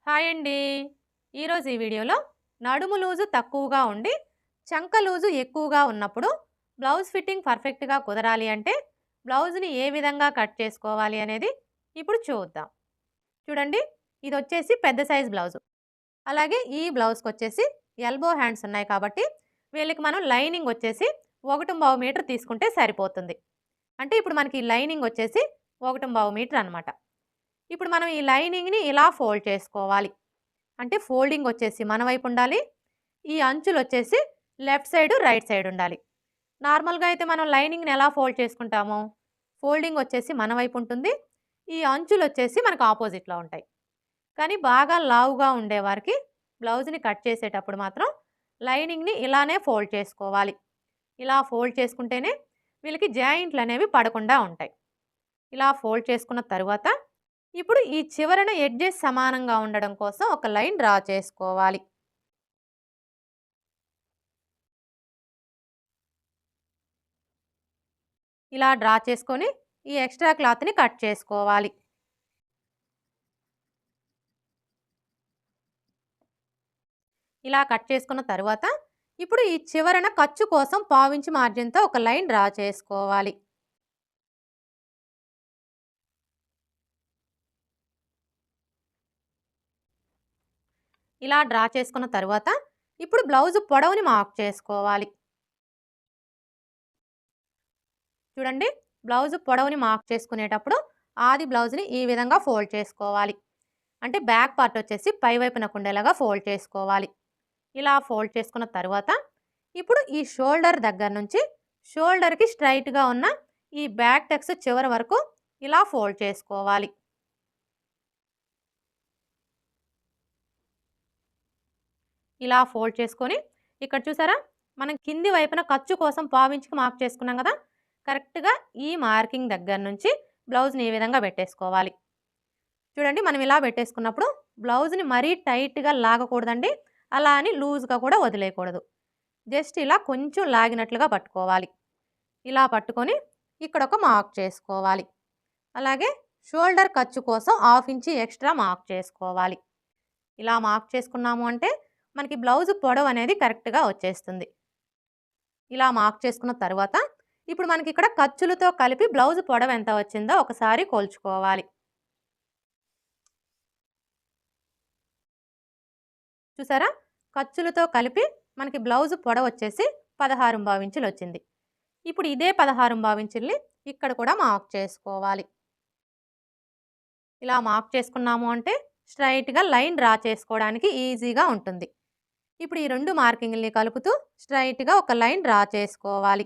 Hi అండి. ఈరోజు ఈ వీడియోలో నడుము లూజు తక్కువగా ఉండి, చంక లూజు ఎక్కువగా ఉన్నప్పుడు బ్లౌజ్ ఫిట్టింగ్ పర్ఫెక్ట్‌గా కుదరాలి అంటే బ్లౌజ్‌ని ఏ విధంగా కట్ చేసుకోవాలి అనేది ఇప్పుడు చూద్దాం. చూడండి, ఇదొచ్చేసి పెద్ద సైజ్ బ్లౌజు. అలాగే ఈ బ్లౌజ్‌కొచ్చేసి ఎల్బో హ్యాండ్స్ ఉన్నాయి కాబట్టి వీళ్ళకి మనం లైనింగ్ వచ్చేసి 1.5 మీటర్ తీసుకుంటే సరిపోతుంది. అంటే ఇప్పుడు మనకి లైనింగ్ వచ్చేసి 1.5 మీటర్ అనమాట. ఇప్పుడు మనం ఈ లైనింగ్‌ని ఇలా ఫోల్డ్ చేసుకోవాలి. అంటే ఫోల్డింగ్ వచ్చేసి మన వైపు ఉండాలి. ఈ అంచులొచ్చేసి లెఫ్ట్ సైడ్, రైట్ సైడ్ ఉండాలి. నార్మల్‌గా అయితే మనం లైనింగ్‌ని ఎలా ఫోల్డ్ చేసుకుంటాము? ఫోల్డింగ్ వచ్చేసి మన వైపు ఉంటుంది. ఈ అంచులొచ్చేసి మనకు ఆపోజిట్‌లో ఉంటాయి. కానీ బాగా లావుగా ఉండేవారికి బ్లౌజ్‌ని కట్ చేసేటప్పుడు మాత్రం లైనింగ్‌ని ఇలానే ఫోల్డ్ చేసుకోవాలి. ఇలా ఫోల్డ్ చేసుకుంటేనే వీళ్ళకి జాయింట్లనేవి పడకుండా ఉంటాయి. ఇలా ఫోల్డ్ చేసుకున్న తరువాత ఇప్పుడు ఈ చివరన ఎడ్జెస్ సమానంగా ఉండడం కోసం ఒక లైన్ డ్రా చేసుకోవాలి. ఇలా డ్రా చేసుకొని ఈ ఎక్స్ట్రా క్లాత్‌ని కట్ చేసుకోవాలి. ఇలా కట్ చేసుకున్న తరువాత ఇప్పుడు ఈ చివరన ఖర్చు కోసం పావించి మార్జిన్‌తో ఒక లైన్ డ్రా చేసుకోవాలి. ఇలా డ్రా చేసుకున్న తరువాత ఇప్పుడు బ్లౌజ్ పొడవుని మార్క్ చేసుకోవాలి. చూడండి, బ్లౌజ్ పొడవుని మార్క్ చేసుకునేటప్పుడు ఆది బ్లౌజ్‌ని ఈ విధంగా ఫోల్డ్ చేసుకోవాలి. అంటే బ్యాక్ పార్ట్ వచ్చేసి పై వైపునకు ఉండేలాగా ఫోల్డ్ చేసుకోవాలి. ఇలా ఫోల్డ్ చేసుకున్న తరువాత ఇప్పుడు ఈ షోల్డర్ దగ్గర నుంచి షోల్డర్‌కి స్ట్రెయిట్‌గా ఉన్న ఈ బ్యాక్ టక్స్ చివరి వరకు ఇలా ఫోల్డ్ చేసుకోవాలి. ఇలా ఫోల్డ్ చేసుకొని ఇక్కడ చూసారా? మనం కింది వైపున ఖర్చు కోసం పావించికి మార్క్ చేసుకున్నాం కదా! కరెక్ట్‌గా ఈ మార్కింగ్ దగ్గర నుంచి బ్లౌజ్‌ని ఈ విధంగా పెట్టేసుకోవాలి. చూడండి, మనం ఇలా పెట్టేసుకున్నప్పుడు బ్లౌజ్‌ని మరీ టైట్‌గా లాగకూడదండి. అలా అని లూజ్‌గా కూడా వదిలేయకూడదు. జస్ట్ ఇలా కొంచెం లాగినట్లుగా పట్టుకోవాలి. ఇలా పట్టుకొని ఇక్కడ ఒక మార్క్ చేసుకోవాలి. అలాగే షోల్డర్ ఖర్చు కోసం 1/2 ఇంచి ఎక్స్ట్రా మార్క్ చేసుకోవాలి. ఇలా మార్క్ చేసుకున్నాము అంటే మనకి బ్లౌజ్ పొడవు అనేది కరెక్ట్‌గా వచ్చేస్తుంది. ఇలా మార్క్ చేసుకున్న తరువాత ఇప్పుడు మనకి ఇక్కడ ఖర్చులతో కలిపి బ్లౌజ్ పొడవు ఎంత వచ్చిందో ఒకసారి కొలుచుకోవాలి. చూసారా? ఖర్చులతో కలిపి మనకి బ్లౌజ్ పొడవు వచ్చేసి 16 ఇంచులు వచ్చింది. ఇప్పుడు ఇదే 16 ఇంచుల్ని ఇక్కడ కూడా మార్క్ చేసుకోవాలి. ఇలా మార్క్ చేసుకున్నాము అంటే స్ట్రైట్‌గా లైన్ డ్రా చేసుకోవడానికి ఈజీగా ఉంటుంది. ఇప్పుడు ఈ 2 మార్కింగ్‌లని కలుపుతూ స్ట్రైట్‌గా ఒక లైన్ డ్రా చేసుకోవాలి.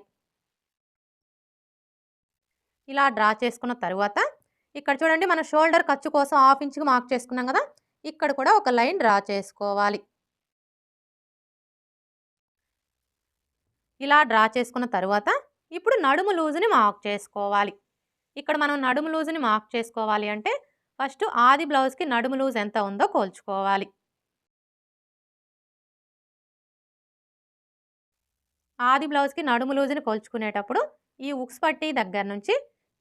ఇలా డ్రా చేసుకున్న తరువాత ఇక్కడ చూడండి, మన షోల్డర్ ఖర్చు కోసం 1/2 ఇంచుకి మార్క్ చేసుకున్నాం కదా! ఇక్కడ కూడా ఒక లైన్ డ్రా చేసుకోవాలి. ఇలా డ్రా చేసుకున్న తరువాత ఇప్పుడు నడుము లూజుని మార్క్ చేసుకోవాలి. ఇక్కడ మనం నడుము లూజుని మార్క్ చేసుకోవాలి అంటే ఫస్ట్ ఆది బ్లౌజ్‌కి నడుము లూజ్ ఎంత ఉందో కొలుచుకోవాలి. ఆది బ్లౌజ్‌కి నడుము లూజుని కొలుచుకునేటప్పుడు ఈ ఉక్స్ పట్టీ దగ్గర నుంచి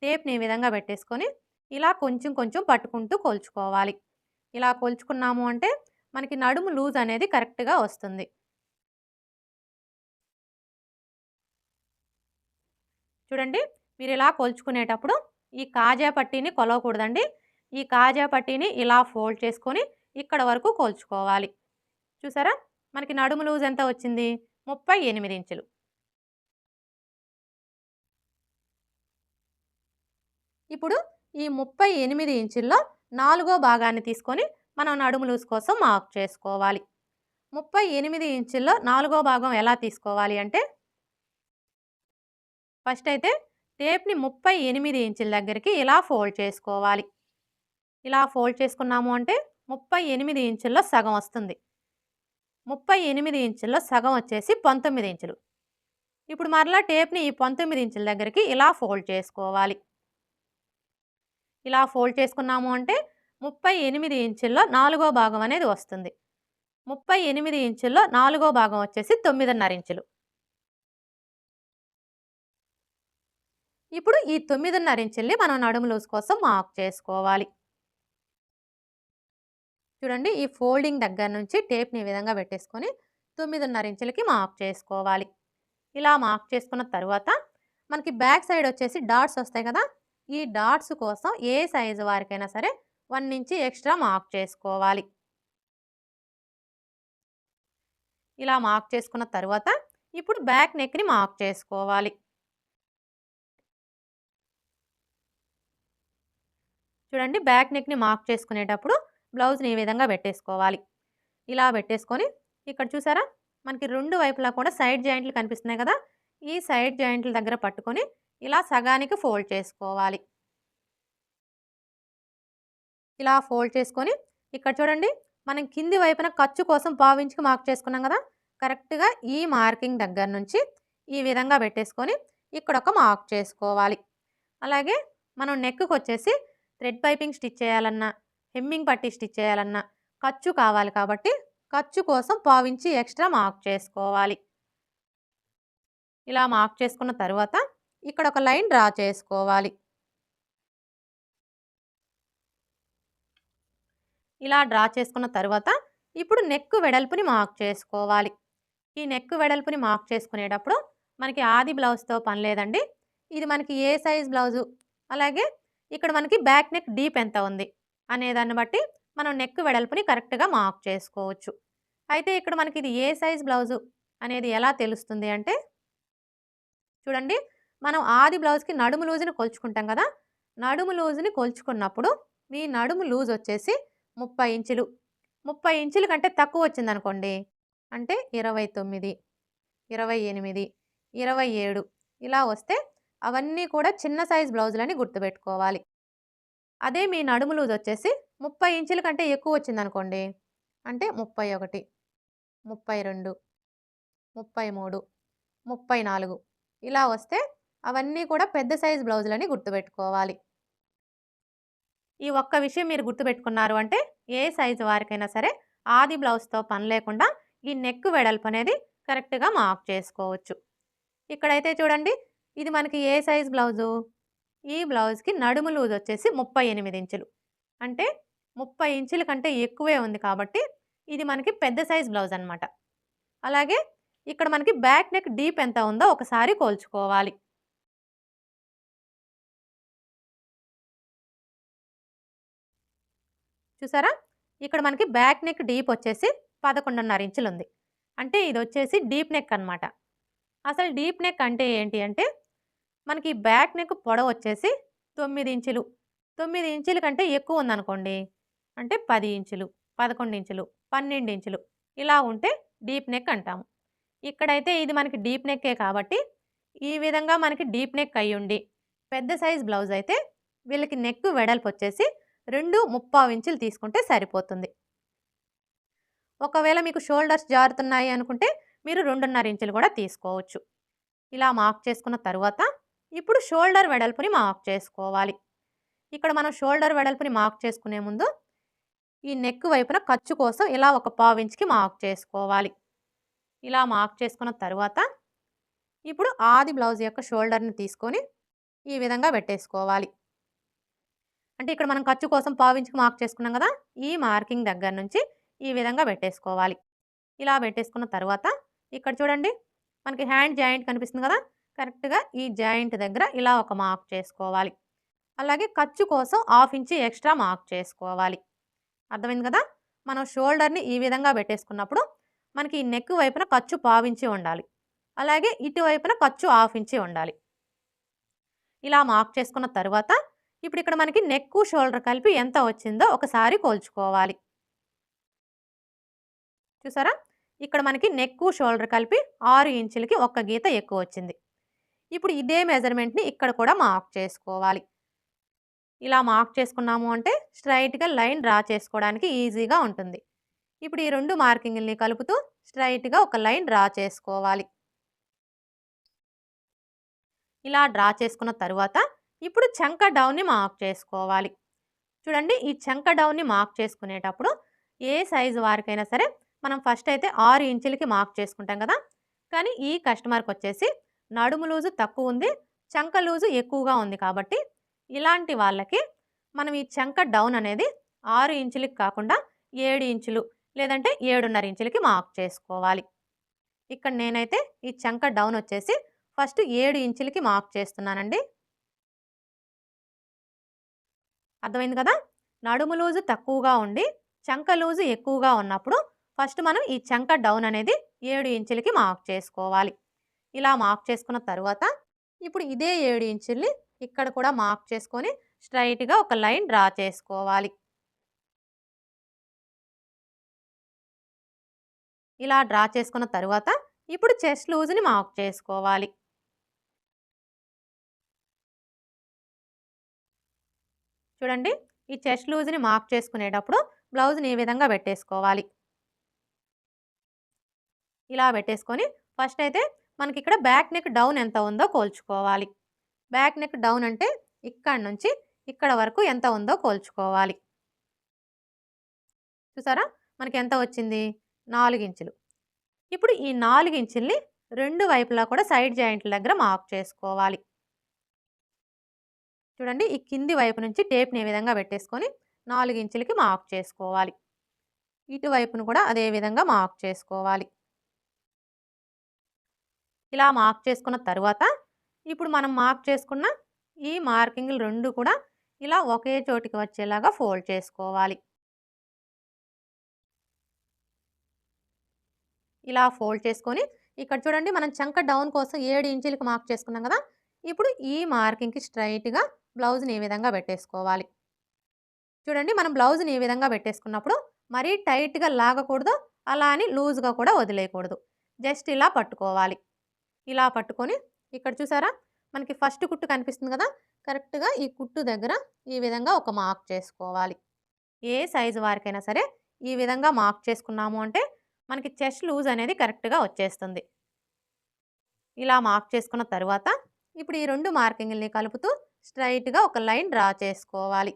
టేప్‌ని ఈ విధంగా పెట్టేసుకొని ఇలా కొంచెం కొంచెం పట్టుకుంటూ కొలుచుకోవాలి. ఇలా కొలుచుకున్నాము అంటే మనకి నడుము లూజ్ అనేది కరెక్ట్‌గా వస్తుంది. చూడండి, మీరు ఇలా కొలుచుకునేటప్పుడు ఈ కాజా పట్టీని కొలవకూడదండి. ఈ కాజా పట్టీని ఇలా ఫోల్డ్ చేసుకొని ఇక్కడ వరకు కొలుచుకోవాలి. చూసారా? మనకి నడుము లూజ్ ఎంత వచ్చింది? 38 ఇంచులు. ఇప్పుడు ఈ 38 ఇంచుల్లో నాలుగో భాగాన్ని తీసుకొని మనం నడుము లూజ్ కోసం మార్క్ చేసుకోవాలి. 38 ఇంచుల్లో నాలుగో భాగం ఎలా తీసుకోవాలి అంటే ఫస్ట్ అయితే టేప్‌ని 38 ఇంచుల దగ్గరికి ఇలా ఫోల్డ్ చేసుకోవాలి. ఇలా ఫోల్డ్ చేసుకున్నాము అంటే 38 ఇంచుల్లో సగం వస్తుంది. 38 ఇంచుల్లో సగం వచ్చేసి 19 ఇంచులు. ఇప్పుడు మరలా టేప్‌ని ఈ 19 ఇంచుల దగ్గరికి ఇలా ఫోల్డ్ చేసుకోవాలి. ఇలా ఫోల్డ్ చేసుకున్నాము అంటే 38 ఇంచుల్లో నాలుగో భాగం అనేది వస్తుంది. 38 ఇంచుల్లో నాలుగో భాగం వచ్చేసి 9.5 ఇంచులు. ఇప్పుడు ఈ 9.5 ఇంచుల్ని మనం నడుము లూజ్ కోసం మార్క్ చేసుకోవాలి. చూడండి ఈ ఫోల్డింగ్ దగ్గర నుంచి టేప్ని ఈ విధంగా పెట్టేసుకొని 9.5 ఇంచులకి మార్క్ చేసుకోవాలి. ఇలా మార్క్ చేసుకున్న తర్వాత మనకి బ్యాక్ సైడ్ వచ్చేసి డాట్స్ వస్తాయి కదా, ఈ డాట్స్ కోసం ఏ సైజు వారికైనా సరే 1 ఇంచ్ ఎక్స్ట్రా మార్క్ చేసుకోవాలి. ఇలా మార్క్ చేసుకున్న తర్వాత ఇప్పుడు బ్యాక్ నెక్ని మార్క్ చేసుకోవాలి. చూడండి బ్యాక్ నెక్ని మార్క్ చేసుకునేటప్పుడు బ్లౌజ్ని ఈ విధంగా పెట్టేసుకోవాలి. ఇలా పెట్టేసుకొని ఇక్కడ చూసారా మనకి రెండు వైపులా కూడా సైడ్ జాయింట్లు కనిపిస్తున్నాయి కదా, ఈ సైడ్ జాయింట్ల దగ్గర పట్టుకొని ఇలా సగానికి ఫోల్డ్ చేసుకోవాలి. ఇలా ఫోల్డ్ చేసుకొని ఇక్కడ చూడండి మనం కింది వైపున ఖర్చు కోసం పావించుకు మార్క్ చేసుకున్నాం కదా, కరెక్ట్గా ఈ మార్కింగ్ దగ్గర నుంచి ఈ విధంగా పెట్టేసుకొని ఇక్కడ ఒక మార్క్ చేసుకోవాలి. అలాగే మనం నెక్కు వచ్చేసి థ్రెడ్ పైపింగ్ స్టిచ్ చేయాలన్నా హెమ్మింగ్ పట్టి స్టిచ్ చేయాలన్నా ఖర్చు కావాలి కాబట్టి ఖర్చు కోసం పావించి ఎక్స్ట్రా మార్క్ చేసుకోవాలి. ఇలా మార్క్ చేసుకున్న తర్వాత ఇక్కడ ఒక లైన్ డ్రా చేసుకోవాలి. ఇలా డ్రా చేసుకున్న తర్వాత ఇప్పుడు నెక్ వెడల్పుని మార్క్ చేసుకోవాలి. ఈ నెక్ వెడల్పుని మార్క్ చేసుకునేటప్పుడు మనకి ఆది బ్లౌజ్తో పని లేదండి, ఇది మనకి ఏ సైజ్ బ్లౌజు అలాగే ఇక్కడ మనకి బ్యాక్ నెక్ డీప్ ఎంత ఉంది అనేదాన్ని బట్టి మనం నెక్ వెడల్పుని కరెక్ట్గా మార్క్ చేసుకోవచ్చు. అయితే ఇక్కడ మనకి ఇది ఏ సైజ్ బ్లౌజు అనేది ఎలా తెలుస్తుంది అంటే చూడండి మనం ఆది బ్లౌజ్కి నడుము లూజుని కొలుచుకుంటాం కదా, నడుము లూజుని కొలుచుకున్నప్పుడు మీ నడుము లూజ్ వచ్చేసి 30 ఇంచులు, 30 ఇంచుల కంటే తక్కువ వచ్చిందనుకోండి అంటే 29, 28, 27 ఇలా వస్తే అవన్నీ కూడా చిన్న సైజ్ బ్లౌజులని గుర్తుపెట్టుకోవాలి. అదే మీ నడుము లూజ్ వచ్చేసి 30 ఇంచుల కంటే ఎక్కువ వచ్చిందనుకోండి అంటే 31, 32, 33, 34 ఇలా వస్తే అవన్నీ కూడా పెద్ద సైజ్ బ్లౌజులని గుర్తుపెట్టుకోవాలి. ఈ ఒక్క విషయం మీరు గుర్తుపెట్టుకున్నారు అంటే ఏ సైజు వారికైనా సరే ఆది బ్లౌజ్తో పని లేకుండా ఈ నెక్ వెడల్పు అనేది కరెక్ట్గా మార్క్ చేసుకోవచ్చు. ఇక్కడైతే చూడండి ఇది మనకి ఏ సైజ్ బ్లౌజు, ఈ బ్లౌజ్కి నడుము లూజ్ వచ్చేసి 38 ఇంచులు అంటే 30 ఇంచుల కంటే ఎక్కువే ఉంది కాబట్టి ఇది మనకి పెద్ద సైజ్ బ్లౌజ్ అనమాట. అలాగే ఇక్కడ మనకి బ్యాక్ నెక్ డీప్ ఎంత ఉందో ఒకసారి కోల్చుకోవాలి. చూసారా ఇక్కడ మనకి బ్యాక్ నెక్ డీప్ వచ్చేసి 11.5 ఇంచులు ఉంది అంటే ఇది వచ్చేసి డీప్ నెక్ అనమాట. అసలు డీప్ నెక్ అంటే ఏంటి అంటే మనకి బ్యాక్ నెక్ పొడవు వచ్చేసి 9 ఇంచులు, 9 ఇంచుల కంటే ఎక్కువ ఉందనుకోండి అంటే 10 ఇంచులు, 11 ఇంచులు, 12 ఇంచులు ఇలా ఉంటే డీప్ నెక్ అంటాము. ఇక్కడైతే ఇది మనకి డీప్ నెక్కే కాబట్టి ఈ విధంగా మనకి డీప్ నెక్ అయ్యుండి పెద్ద సైజ్ బ్లౌజ్ అయితే వీళ్ళకి నెక్ వెడల్పు వచ్చేసి 2.75 ఇంచులు తీసుకుంటే సరిపోతుంది. ఒకవేళ మీకు షోల్డర్స్ జారుతున్నాయి అనుకుంటే మీరు 2.5 ఇంచులు కూడా తీసుకోవచ్చు. ఇలా మార్క్ చేసుకున్న తర్వాత ఇప్పుడు షోల్డర్ వెడల్పుని మార్క్ చేసుకోవాలి. ఇక్కడ మనం షోల్డర్ వెడల్పుని మార్క్ చేసుకునే ముందు ఈ నెక్ వైపున ఖర్చు కోసం ఇలా ఒక 1/4 ఇంచుకి మార్క్ చేసుకోవాలి. ఇలా మార్క్ చేసుకున్న తర్వాత ఇప్పుడు ఆది బ్లౌజ్ యొక్క షోల్డర్ని తీసుకొని ఈ విధంగా పెట్టేసుకోవాలి. అంటే ఇక్కడ మనం ఖర్చు కోసం 1/4 ఇంచుకి మార్క్ చేసుకున్నాం కదా, ఈ మార్కింగ్ దగ్గర నుంచి ఈ విధంగా పెట్టేసుకోవాలి. ఇలా పెట్టేసుకున్న తర్వాత ఇక్కడ చూడండి మనకి హ్యాండ్ జాయింట్ కనిపిస్తుంది కదా, కరెక్ట్గా ఈ జాయింట్ దగ్గర ఇలా ఒక మార్క్ చేసుకోవాలి. అలాగే ఖర్చు కోసం 1/2 ఇంచు ఎక్స్ట్రా మార్క్ చేసుకోవాలి. అర్థమైంది కదా, మనం షోల్డర్ని ఈ విధంగా పెట్టేసుకున్నప్పుడు మనకి ఈ నెక్ వైపున ఖర్చు 1/4 ఇంచు ఉండాలి, అలాగే ఇటువైపున ఖర్చు 1/2 ఇంచు ఉండాలి. ఇలా మార్క్ చేసుకున్న తర్వాత ఇప్పుడు ఇక్కడ మనకి నెక్ షోల్డర్ కలిపి ఎంత వచ్చిందో ఒకసారి కోల్చుకోవాలి. చూసారా ఇక్కడ మనకి నెక్ షోల్డర్ కలిపి 6 ఇంచులకి ఒక్క గీత ఎక్కువ వచ్చింది. ఇప్పుడు ఇదే మెజర్మెంట్ని ఇక్కడ కూడా మార్క్ చేసుకోవాలి. ఇలా మార్క్ చేసుకున్నాము అంటే స్ట్రైట్గా లైన్ డ్రా చేసుకోవడానికి ఈజీగా ఉంటుంది. ఇప్పుడు ఈ రెండు మార్కింగ్ని కలుపుతూ స్ట్రైట్గా ఒక లైన్ డ్రా చేసుకోవాలి. ఇలా డ్రా చేసుకున్న తర్వాత ఇప్పుడు చంక డౌన్ని మార్క్ చేసుకోవాలి. చూడండి ఈ చంక డౌన్ని మార్క్ చేసుకునేటప్పుడు ఏ సైజు వారికైనా సరే మనం ఫస్ట్ అయితే 6 ఇంచులకి మార్క్ చేసుకుంటాం కదా, కానీ ఈ కస్టమర్కి వచ్చేసి నడుము లూజు తక్కువ ఉంది, చంక లూజు ఎక్కువగా ఉంది కాబట్టి ఇలాంటి వాళ్ళకి మనం ఈ చంక డౌన్ అనేది 6 ఇంచులకి కాకుండా 7 ఇంచులు లేదంటే 7.5 ఇంచులకి మార్క్ చేసుకోవాలి. ఇక్కడ నేనైతే ఈ చంక డౌన్ వచ్చేసి ఫస్ట్ 7 ఇంచులకి మార్క్ చేస్తున్నానండి. అర్థమైంది కదా! నడుము లూజు తక్కువగా ఉండి, చంక లూజు ఎక్కువగా ఉన్నప్పుడు ఫస్ట్ మనం ఈ చంక డౌన్ అనేది 7 ఇంచులకి మార్క్ చేసుకోవాలి. ఇలా మార్క్ చేసుకున్న తరువాత ఇప్పుడు ఇదే 7 ఇంచుల్ని ఇక్కడ కూడా మార్క్ చేసుకొని స్ట్రెయిట్‌గా ఒక లైన్ డ్రా చేసుకోవాలి. ఇలా డ్రా చేసుకున్న తరువాత ఇప్పుడు చెస్ట్ లూజ్‌ని మార్క్ చేసుకోవాలి. చూడండి, ఈ చెస్ట్ లూజ్‌ని మార్క్ చేసుకునేటప్పుడు బ్లౌజ్‌ని ఈ విధంగా పెట్టేసుకోవాలి. ఇలా పెట్టేసుకొని ఫస్ట్ అయితే మనకిక్కడ బ్యాక్ నెక్ డౌన్ ఎంత ఉందో కోల్చుకోవాలి. బ్యాక్ నెక్ డౌన్ అంటే ఇక్కడి నుంచి ఇక్కడ వరకు ఎంత ఉందో కోల్చుకోవాలి. చూసారా? మనకి ఎంత వచ్చింది? 4 ఇంచులు. ఇప్పుడు ఈ 4 ఇంచుల్ని రెండు వైపులా కూడా సైడ్ జాయింట్ల దగ్గర మార్క్ చేసుకోవాలి. చూడండి, ఈ కింది వైపు నుంచి టేప్‌ని ఈ విధంగా పెట్టేసుకొని 4 ఇంచులకి మార్క్ చేసుకోవాలి. ఇటువైపును కూడా అదే విధంగా మార్క్ చేసుకోవాలి. ఇలా మార్క్ చేసుకున్న తరువాత ఇప్పుడు మనం మార్క్ చేసుకున్న ఈ మార్కింగ్‌లు 2 కూడా ఇలా ఒకే చోటికి వచ్చేలాగా ఫోల్డ్ చేసుకోవాలి. ఇలా ఫోల్డ్ చేసుకొని ఇక్కడ చూడండి, మనం చంక డౌన్ కోసం 7 ఇంచులకి మార్క్ చేసుకున్నాం కదా! ఇప్పుడు ఈ మార్కింగ్‌కి స్ట్రెయిట్‌గా బ్లౌజ్‌ని ఈ విధంగా పెట్టేసుకోవాలి. చూడండి, మనం బ్లౌజ్‌ని ఈ విధంగా పెట్టేసుకున్నప్పుడు మరీ టైట్‌గా లాగకూడదు, అలా అని లూజ్‌గా కూడా వదిలేయకూడదు. జస్ట్ ఇలా పట్టుకోవాలి. ఇలా పట్టుకొని ఇక్కడ చూసారా? మనకి ఫస్ట్ కుట్టు కనిపిస్తుంది కదా! కరెక్ట్‌గా ఈ కుట్టు దగ్గర ఈ విధంగా ఒక మార్క్ చేసుకోవాలి. ఏ సైజు వారికైనా సరే ఈ విధంగా మార్క్ చేసుకున్నాము అంటే మనకి చెస్ట్ లూజ్ అనేది కరెక్ట్‌గా వచ్చేస్తుంది. ఇలా మార్క్ చేసుకున్న తరువాత ఇప్పుడు ఈ 2 మార్కింగ్‌లని కలుపుతూ స్ట్రెయిట్‌గా ఒక లైన్ డ్రా చేసుకోవాలి.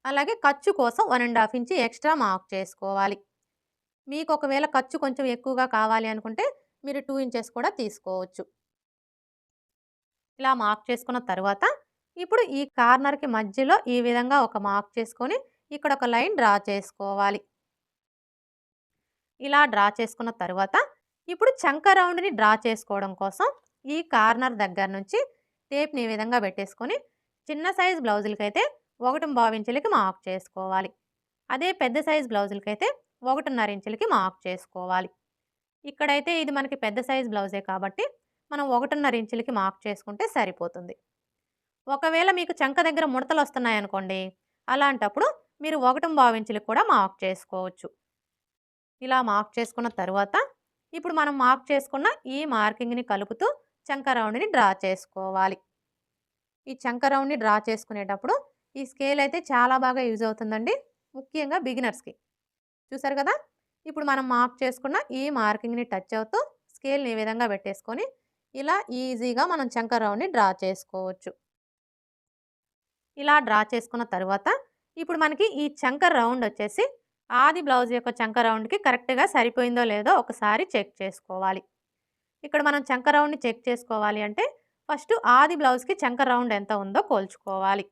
అలాగే ఖర్చు కోసం 1½ ఇంచ్ ఎక్స్‌ట్రా మార్క్ చేసుకోవాలి. మీకు ఒకవేళ ఖర్చు కొంచెం ఎక్కువగా కావాలి అనుకుంటే మీరు 2 ఇంచెస్ కూడా తీసుకోవచ్చు. ఇలా మార్క్ చేసుకున్న తరువాత ఇప్పుడు ఈ కార్నర్‌కి మధ్యలో ఈ విధంగా ఒక మార్క్ చేసుకొని ఇక్కడ ఒక లైన్ డ్రా చేసుకోవాలి. ఇలా డ్రా చేసుకున్న తరువాత ఇప్పుడు చంక రౌండ్‌ని డ్రా చేసుకోవడం కోసం ఈ కార్నర్ దగ్గర నుంచి టేప్‌ని ఈ విధంగా పెట్టేసుకొని చిన్న సైజ్ బ్లౌజులకైతే 1½ ఇంచులకి మార్క్ చేసుకోవాలి. అదే పెద్ద సైజ్ బ్లౌజులకైతే 1½ ఇంచులకి మార్క్ చేసుకోవాలి. ఇక్కడైతే ఇది మనకి పెద్ద సైజ్ బ్లౌజే కాబట్టి మనం 1½ ఇంచులకి మార్క్ చేసుకుంటే సరిపోతుంది. ఒకవేళ మీకు చంక దగ్గర ముడతలు వస్తున్నాయనుకోండి, అలాంటప్పుడు మీరు 1½ ఇంచులకి కూడా మార్క్ చేసుకోవచ్చు. ఇలా మార్క్ చేసుకున్న తరువాత ఇప్పుడు మనం మార్క్ చేసుకున్న ఈ మార్కింగ్‌ని కలుపుతూ చంక రౌండ్‌ని డ్రా చేసుకోవాలి. ఈ చంక రౌండ్‌ని డ్రా చేసుకునేటప్పుడు ఈ స్కేల్ అయితే చాలా బాగా యూజ్ అవుతుందండి, ముఖ్యంగా బిగినర్స్‌కి. చూసారు కదా! ఇప్పుడు మనం మార్క్ చేసుకున్న ఈ మార్కింగ్‌ని టచ్ అవుతూ స్కేల్‌ని ఈ విధంగా పెట్టేసుకొని ఇలా ఈజీగా మనం చంక రౌండ్‌ని డ్రా చేసుకోవచ్చు. ఇలా డ్రా చేసుకున్న తరువాత ఇప్పుడు మనకి ఈ చంక రౌండ్ వచ్చేసి ఆది బ్లౌజ్ యొక్క చంక రౌండ్‌కి కరెక్ట్‌గా సరిపోయిందో లేదో ఒకసారి చెక్ చేసుకోవాలి. ఇక్కడ మనం చంక రౌండ్‌ని చెక్ చేసుకోవాలి అంటే ఫస్ట్ ఆది బ్లౌజ్‌కి చంక రౌండ్ ఎంత ఉందో కోల్చుకోవాలి.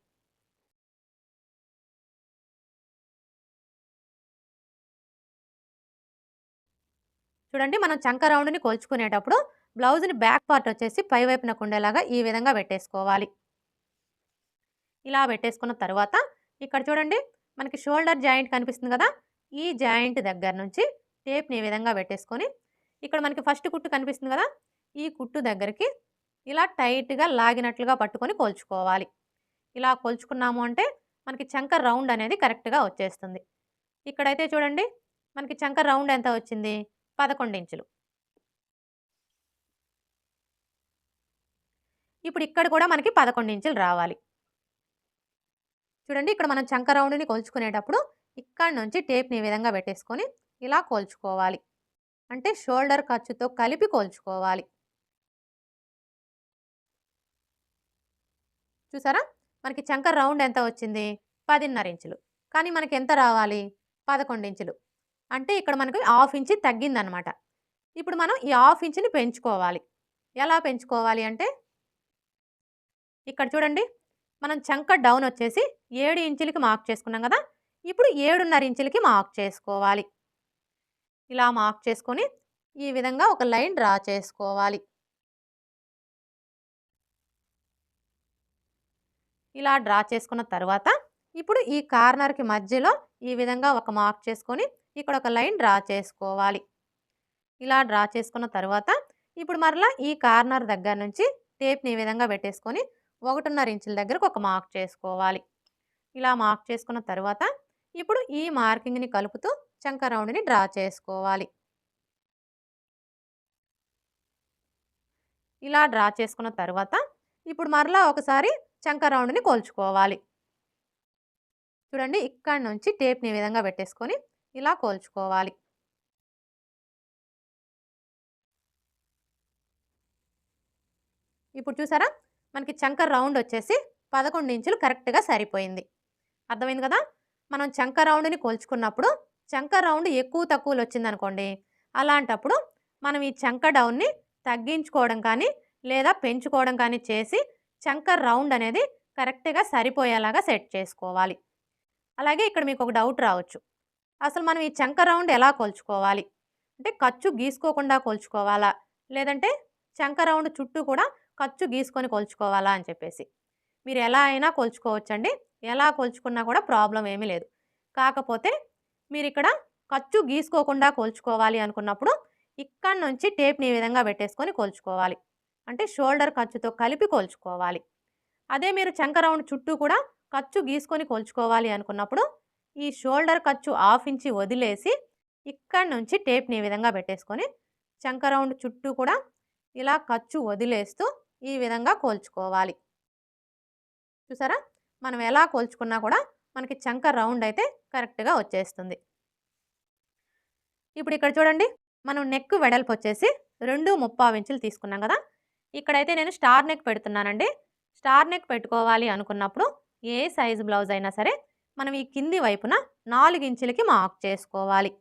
చూడండి, మనం చంక రౌండ్‌ని కొలుచుకునేటప్పుడు బ్లౌజ్‌ని బ్యాక్ పార్ట్ వచ్చేసి పై వైపునకు ఉండేలాగా ఈ విధంగా పెట్టేసుకోవాలి. ఇలా పెట్టేసుకున్న తరువాత ఇక్కడ చూడండి, మనకి షోల్డర్ జాయింట్ కనిపిస్తుంది కదా! ఈ జాయింట్ దగ్గర నుంచి టేప్‌ని ఈ విధంగా పెట్టేసుకొని ఇక్కడ మనకి ఫస్ట్ కుట్టు కనిపిస్తుంది కదా! ఈ కుట్టు దగ్గరికి ఇలా టైట్‌గా లాగినట్లుగా పట్టుకొని కొలుచుకోవాలి. ఇలా కొలుచుకున్నాము అంటే మనకి చంక రౌండ్ అనేది కరెక్ట్‌గా వచ్చేస్తుంది. ఇక్కడైతే చూడండి, మనకి చంక రౌండ్ ఎంత వచ్చింది? 11 ఇంచులు. ఇప్పుడు ఇక్కడ కూడా మనకి 11 ఇంచులు రావాలి. చూడండి, ఇక్కడ మనం చంక రౌండ్‌ని కొలుచుకునేటప్పుడు ఇక్కడి నుంచి టేప్‌ని ఈ విధంగా పెట్టేసుకొని ఇలా కొలుచుకోవాలి. అంటే షోల్డర్ ఖర్చుతో కలిపి కొలుచుకోవాలి. చూసారా? మనకి చంక రౌండ్ ఎంత వచ్చింది? 10½ ఇంచులు. కానీ మనకి ఎంత రావాలి? 11 ఇంచులు. అంటే ఇక్కడ మనకి ½ ఇంచ్ తగ్గిందనమాట. ఇప్పుడు మనం ఈ ½ ఇంచ్‌ని పెంచుకోవాలి. ఎలా పెంచుకోవాలి అంటే ఇక్కడ చూడండి, మనం చంక డౌన్ వచ్చేసి 7 ఇంచులకి మార్క్ చేసుకున్నాం కదా! ఇప్పుడు 7.5 ఇంచులకి మార్క్ చేసుకోవాలి. ఇలా మార్క్ చేసుకొని ఈ విధంగా ఒక లైన్ డ్రా చేసుకోవాలి. ఇలా డ్రా చేసుకున్న తర్వాత ఇప్పుడు ఈ కార్నర్‌కి మధ్యలో ఈ విధంగా ఒక మార్క్ చేసుకొని ఇక్కడ ఒక లైన్ డ్రా చేసుకోవాలి. ఇలా డ్రా చేసుకున్న తర్వాత ఇప్పుడు మరలా ఈ కార్నర్ దగ్గర నుంచి టేప్‌ని ఈ విధంగా పెట్టేసుకొని 1.5 ఇంచుల దగ్గరకు ఒక మార్క్ చేసుకోవాలి. ఇలా మార్క్ చేసుకున్న తర్వాత ఇప్పుడు ఈ మార్కింగ్‌ని కలుపుతూ చంక రౌండ్‌ని డ్రా చేసుకోవాలి. ఇలా డ్రా చేసుకున్న తర్వాత ఇప్పుడు మరలా ఒకసారి చంక రౌండ్‌ని కొలుచుకోవాలి. చూడండి ఇక్కడి నుంచి టేప్‌ని ఈ విధంగా పెట్టేసుకొని ఇలా కొలుచుకోవాలి. ఇప్పుడు చూసారా మనకి చంక రౌండ్ వచ్చేసి 11 ఇంచులు కరెక్ట్‌గా సరిపోయింది. అర్థమైంది కదా! మనం చంక రౌండ్‌ని కొలుచుకున్నప్పుడు చంక రౌండ్ ఎక్కువ తక్కువలు వచ్చిందనుకోండి, అలాంటప్పుడు మనం ఈ చంక డౌన్‌ని తగ్గించుకోవడం కానీ, లేదా పెంచుకోవడం కానీ చేసి చంక రౌండ్ అనేది కరెక్ట్‌గా సరిపోయేలాగా సెట్ చేసుకోవాలి. అలాగే ఇక్కడ మీకు ఒక డౌట్ రావచ్చు. అసలు మనం ఈ చంక రౌండ్ ఎలా కొలుచుకోవాలి? అంటే ఖర్చు గీసుకోకుండా కొలుచుకోవాలా? లేదంటే చంక రౌండ్ చుట్టూ కూడా ఖర్చు గీసుకొని కొలుచుకోవాలా అని చెప్పేసి. మీరు ఎలా అయినా కొలుచుకోవచ్చండి. ఎలా కొలుచుకున్నా కూడా ప్రాబ్లమ్ ఏమీ లేదు. కాకపోతే మీరిక్కడ ఖర్చు గీసుకోకుండా కొలుచుకోవాలి అనుకున్నప్పుడు ఇక్కడి నుంచి టేప్‌ని ఈ విధంగా పెట్టేసుకొని కొలుచుకోవాలి. అంటే షోల్డర్ ఖర్చుతో కలిపి కొలుచుకోవాలి. అదే మీరు చంక రౌండ్ చుట్టూ కూడా ఖర్చు గీసుకొని కొలుచుకోవాలి అనుకున్నప్పుడు ఈ షోల్డర్ ఖర్చు హాఫ్ ఇంచి వదిలేసి ఇక్కడి నుంచి టేప్‌ని ఈ విధంగా పెట్టేసుకొని చంక రౌండ్ చుట్టూ కూడా ఇలా ఖర్చు వదిలేస్తూ ఈ విధంగా కొలుచుకోవాలి. చూసారా? మనం ఎలా కొలుచుకున్నా కూడా మనకి చంక రౌండ్ అయితే కరెక్ట్‌గా వచ్చేస్తుంది. ఇప్పుడు ఇక్కడ చూడండి మనం నెక్ వెడల్పు వచ్చేసి 2.75 ఇంచులు తీసుకున్నాం కదా! ఇక్కడైతే నేను స్టార్ నెక్ పెడుతున్నానండి. స్టార్ నెక్ పెట్టుకోవాలి అనుకున్నప్పుడు ఏ సైజు బ్లౌజ్ అయినా సరే మనం ఈ కింది వైపున 4 ఇంచులకి మార్క్ చేసుకోవాలి.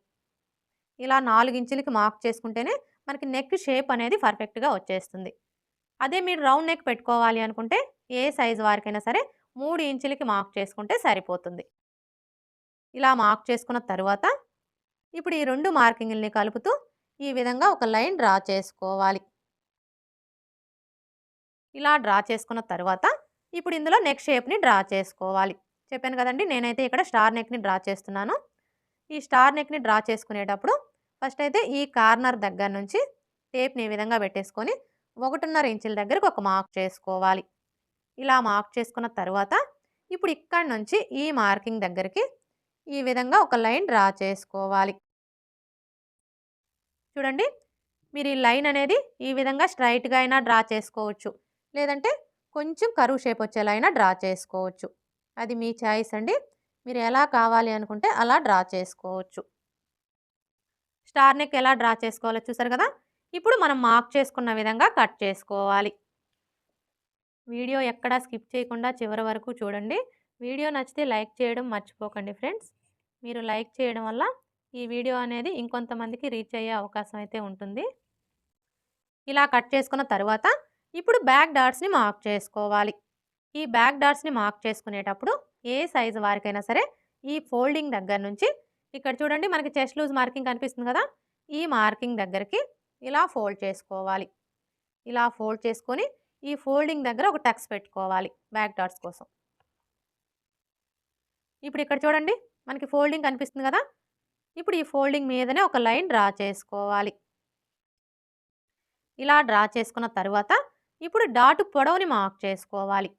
ఇలా 4 ఇంచులకి మార్క్ చేసుకుంటేనే మనకి నెక్ షేప్ అనేది పర్ఫెక్ట్‌గా వచ్చేస్తుంది. అదే మీరు రౌండ్ నెక్ పెట్టుకోవాలి అనుకుంటే ఏ సైజు వారికైనా సరే 3 ఇంచులకి మార్క్ చేసుకుంటే సరిపోతుంది. ఇలా మార్క్ చేసుకున్న తరువాత ఇప్పుడు ఈ 2 మార్కింగుల్ని కలుపుతూ ఈ విధంగా ఒక లైన్ డ్రా చేసుకోవాలి. ఇలా డ్రా చేసుకున్న తరువాత ఇప్పుడు ఇందులో నెక్ షేప్‌ని డ్రా చేసుకోవాలి. చెప్పాను కదండీ! నేనైతే ఇక్కడ స్టార్ నెక్‌ని డ్రా చేస్తున్నాను. ఈ స్టార్ నెక్‌ని డ్రా చేసుకునేటప్పుడు ఫస్ట్ అయితే ఈ కార్నర్ దగ్గర నుంచి టేప్‌ని ఈ విధంగా పెట్టేసుకొని 1.5 ఇంచుల దగ్గరకు ఒక మార్క్ చేసుకోవాలి. ఇలా మార్క్ చేసుకున్న తరువాత ఇప్పుడు ఇక్కడి నుంచి ఈ మార్కింగ్ దగ్గరికి ఈ విధంగా ఒక లైన్ డ్రా చేసుకోవాలి. చూడండి మీరు ఈ లైన్ అనేది ఈ విధంగా స్ట్రైట్‌గా అయినా డ్రా చేసుకోవచ్చు. లేదంటే కొంచెం కర్వ్ షేప్ వచ్చేలా అయినా డ్రా చేసుకోవచ్చు. అది మీ చాయిస్ అండి. మీరు ఎలా కావాలి అనుకుంటే అలా డ్రా చేసుకోవచ్చు. స్టార్ నెక్ ఎలా డ్రా చేసుకోవాలో చూసారు కదా! ఇప్పుడు మనం మార్క్ చేసుకున్న విధంగా కట్ చేసుకోవాలి. వీడియో ఎక్కడా స్కిప్ చేయకుండా చివరి వరకు చూడండి. వీడియో నచ్చితే లైక్ చేయడం మర్చిపోకండి ఫ్రెండ్స్. మీరు లైక్ చేయడం వల్ల ఈ వీడియో అనేది ఇంకొంతమందికి రీచ్ అయ్యే అవకాశం అయితే ఉంటుంది. ఇలా కట్ చేసుకున్న తర్వాత ఇప్పుడు బ్యాక్ డాట్స్‌ని మార్క్ చేసుకోవాలి. ఈ బ్యాక్ డాట్స్‌ని మార్క్ చేసుకునేటప్పుడు ఏ సైజు వారికైనా సరే ఈ ఫోల్డింగ్ దగ్గర నుంచి ఇక్కడ చూడండి మనకి చెస్ట్ లూజ్ మార్కింగ్ కనిపిస్తుంది కదా! ఈ మార్కింగ్ దగ్గరికి ఇలా ఫోల్డ్ చేసుకోవాలి. ఇలా ఫోల్డ్ చేసుకొని ఈ ఫోల్డింగ్ దగ్గర ఒక టక్స్ పెట్టుకోవాలి బ్యాక్ డాట్స్ కోసం. ఇప్పుడు ఇక్కడ చూడండి మనకి ఫోల్డింగ్ కనిపిస్తుంది కదా! ఇప్పుడు ఈ ఫోల్డింగ్ మీదనే ఒక లైన్ డ్రా చేసుకోవాలి. ఇలా డ్రా చేసుకున్న తరువాత ఇప్పుడు డాటు పొడవుని మార్క్ చేసుకోవాలి.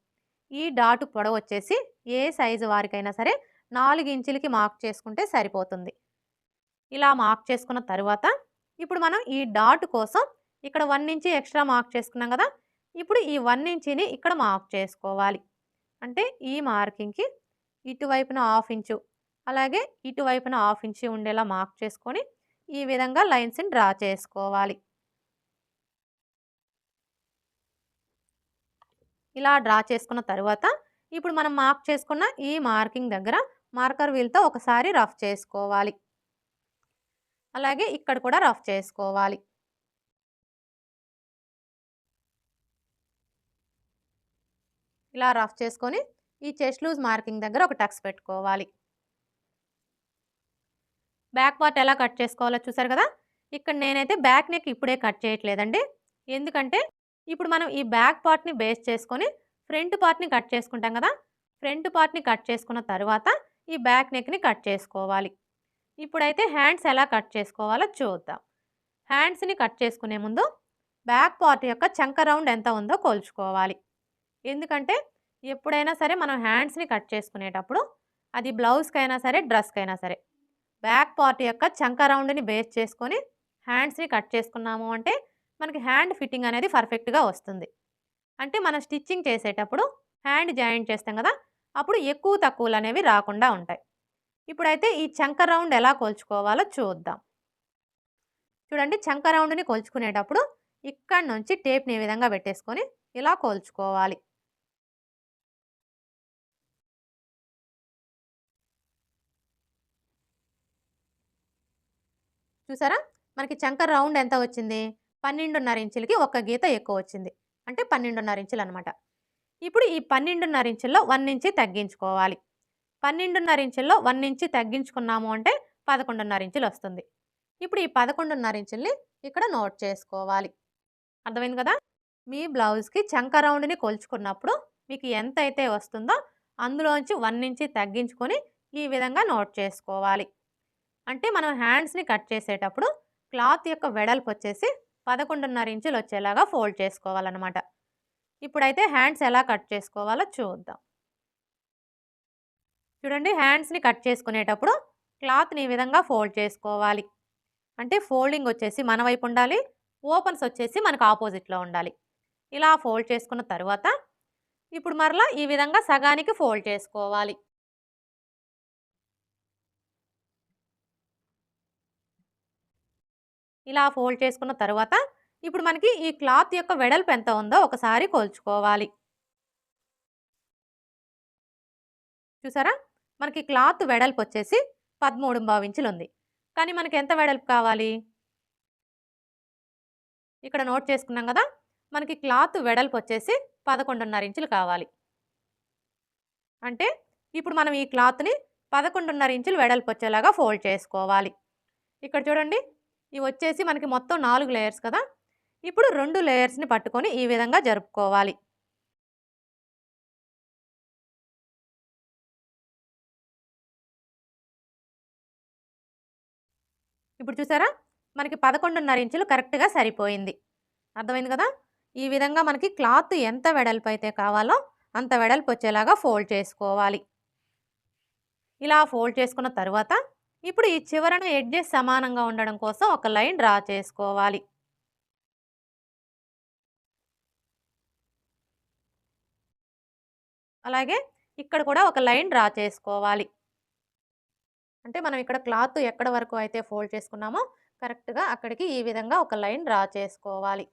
ఈ డాటు పొడవు వచ్చేసి ఏ సైజు వారికైనా సరే 4 ఇంచులకి మార్క్ చేసుకుంటే సరిపోతుంది. ఇలా మార్క్ చేసుకున్న తరువాత ఇప్పుడు మనం ఈ డాట్ కోసం ఇక్కడ 1 ఇంచ్ ఎక్స్ట్రా మార్క్ చేసుకున్నాం కదా! ఇప్పుడు ఈ 1 ఇంచిని ఇక్కడ మార్క్ చేసుకోవాలి. అంటే ఈ మార్కింగ్‌కి ఇటువైపున హాఫ్ ఇంచు అలాగే ఇటువైపున హాఫ్ ఇంచు ఉండేలా మార్క్ చేసుకొని ఈ విధంగా లైన్స్‌ని డ్రా చేసుకోవాలి. ఇలా డ్రా చేసుకున్న తరువాత ఇప్పుడు మనం మార్క్ చేసుకున్న ఈ మార్కింగ్ దగ్గర మార్కర్ వీల్‌తో ఒకసారి రఫ్ చేసుకోవాలి. అలాగే ఇక్కడ కూడా రఫ్ చేసుకోవాలి. ఇలా రఫ్ చేసుకొని ఈ చెస్ట్ లూజ్ మార్కింగ్ దగ్గర ఒక టక్స్ పెట్టుకోవాలి. బ్యాక్ పార్ట్ ఎలా కట్ చేసుకోవాలో చూసారు కదా. ఇక్కడ నేనైతే బ్యాక్ నెక్ ఇప్పుడే కట్ చేయట్లేదండి. ఎందుకంటే ఇప్పుడు మనం ఈ బ్యాక్ పార్ట్‌ని బేస్ చేసుకొని ఫ్రంట్ పార్ట్‌ని కట్ చేసుకుంటాం కదా. ఫ్రంట్ పార్ట్‌ని కట్ చేసుకున్న తర్వాత ఈ బ్యాక్ నెక్‌ని కట్ చేసుకోవాలి. ఇప్పుడైతే హ్యాండ్స్ ఎలా కట్ చేసుకోవాలో చూద్దాం. హ్యాండ్స్‌ని కట్ చేసుకునే ముందు బ్యాక్ పార్ట్ యొక్క చంక రౌండ్ ఎంత ఉందో కొలుచుకోవాలి. ఎందుకంటే ఎప్పుడైనా సరే మనం హ్యాండ్స్‌ని కట్ చేసుకునేటప్పుడు అది బ్లౌజ్‌కైనా సరే, డ్రెస్‌కైనా సరే బ్యాక్ పార్ట్ యొక్క చంక రౌండ్‌ని బేస్ చేసుకొని హ్యాండ్స్‌ని కట్ చేసుకున్నాము అంటే మనకి హ్యాండ్ ఫిట్టింగ్ అనేది పర్ఫెక్ట్‌గా వస్తుంది. అంటే మనం స్టిచ్చింగ్ చేసేటప్పుడు హ్యాండ్ జాయింట్ చేస్తాం కదా, అప్పుడు ఎక్కువ తక్కువలనేవి రాకుండా ఉంటాయి. ఇప్పుడైతే ఈ చంక రౌండ్ ఎలా కొలుచుకోవాలో చూద్దాం. చూడండి, చంక రౌండ్‌ని కొలుచుకునేటప్పుడు ఇక్కడి నుంచి టేప్‌ని ఈ విధంగా పెట్టేసుకొని ఇలా కొలుచుకోవాలి. చూసారా? మనకి చంక రౌండ్ ఎంత వచ్చింది? 12.5 ఇంచులకి ఒక గీత ఎక్కువ వచ్చింది. అంటే 12.5 ఇంచులనమాట. ఇప్పుడు ఈ 12.5 ఇంచుల్లో 1 ఇంచి తగ్గించుకోవాలి. 12.5 ఇంచుల్లో 1 ఇంచి తగ్గించుకున్నాము అంటే 11.5 ఇంచులొస్తుంది. ఇప్పుడు ఈ 11.5 ఇంచుల్ని ఇక్కడ నోట్ చేసుకోవాలి. అర్థమైంది కదా? మీ బ్లౌజ్‌కి చంక రౌండ్‌ని కొలుచుకున్నప్పుడు మీకు ఎంతైతే వస్తుందో అందులోంచి 1 ఇంచి తగ్గించుకొని ఈ విధంగా నోట్ చేసుకోవాలి. అంటే మనం హ్యాండ్స్‌ని కట్ చేసేటప్పుడు క్లాత్ యొక్క వెడల్పు వచ్చేసి 11.5 ఇంచులు వచ్చేలాగా ఫోల్డ్ చేసుకోవాలన్నమాట. ఇప్పుడైతే హ్యాండ్స్ ఎలా కట్ చేసుకోవాలో చూద్దాం. చూడండి, హ్యాండ్స్‌ని కట్ చేసుకునేటప్పుడు క్లాత్‌ని ఈ విధంగా ఫోల్డ్ చేసుకోవాలి. అంటే ఫోల్డింగ్ వచ్చేసి మన వైపు ఉండాలి. ఓపెన్స్ వచ్చేసి మనకు ఆపోజిట్‌లో ఉండాలి. ఇలా ఫోల్డ్ చేసుకున్న తరువాత ఇప్పుడు మరలా ఈ విధంగా సగానికి ఫోల్డ్ చేసుకోవాలి. ఇలా ఫోల్డ్ చేసుకున్న తరువాత ఇప్పుడు మనకి ఈ క్లాత్ యొక్క వెడల్పు ఎంత ఉందో ఒకసారి కొలుచుకోవాలి. చూసారా? మనకి క్లాత్ వెడల్పు వచ్చేసి 13.5 ఇంచులు ఉంది. కానీ మనకి ఎంత వెడల్పు కావాలి? ఇక్కడ నోట్ చేసుకున్నాం కదా. మనకి క్లాత్ వెడల్పు వచ్చేసి 11.5 ఇంచులు కావాలి. అంటే ఇప్పుడు మనం ఈ క్లాత్‌ని 11.5 ఇంచులు వెడల్పు వచ్చేలాగా ఫోల్డ్ చేసుకోవాలి. ఇక్కడ చూడండి, ఇవి వచ్చేసి మనకి మొత్తం 4 లేయర్స్ కదా. ఇప్పుడు 2 లేయర్స్‌ని పట్టుకొని ఈ విధంగా జరుపుకోవాలి. ఇప్పుడు చూసారా? మనకి 11.5 ఇంచులు కరెక్ట్‌గా సరిపోయింది. అర్థమైంది కదా. ఈ విధంగా మనకి క్లాత్ ఎంత వెడల్పు అయితే కావాలో అంత వెడల్పు వచ్చేలాగా ఫోల్డ్ చేసుకోవాలి. ఇలా ఫోల్డ్ చేసుకున్న తరువాత ఇప్పుడు ఈ చివరన ఎడ్జెస్ సమానంగా ఉండడం కోసం ఒక లైన్ డ్రా చేసుకోవాలి. అలాగే ఇక్కడ కూడా ఒక లైన్ డ్రా చేసుకోవాలి. అంటే మనం ఇక్కడ క్లాత్ ఎక్కడ వరకు అయితే ఫోల్డ్ చేసుకున్నామో కరెక్ట్‌గా అక్కడికి ఈ విధంగా ఒక లైన్ డ్రా చేసుకోవాలి.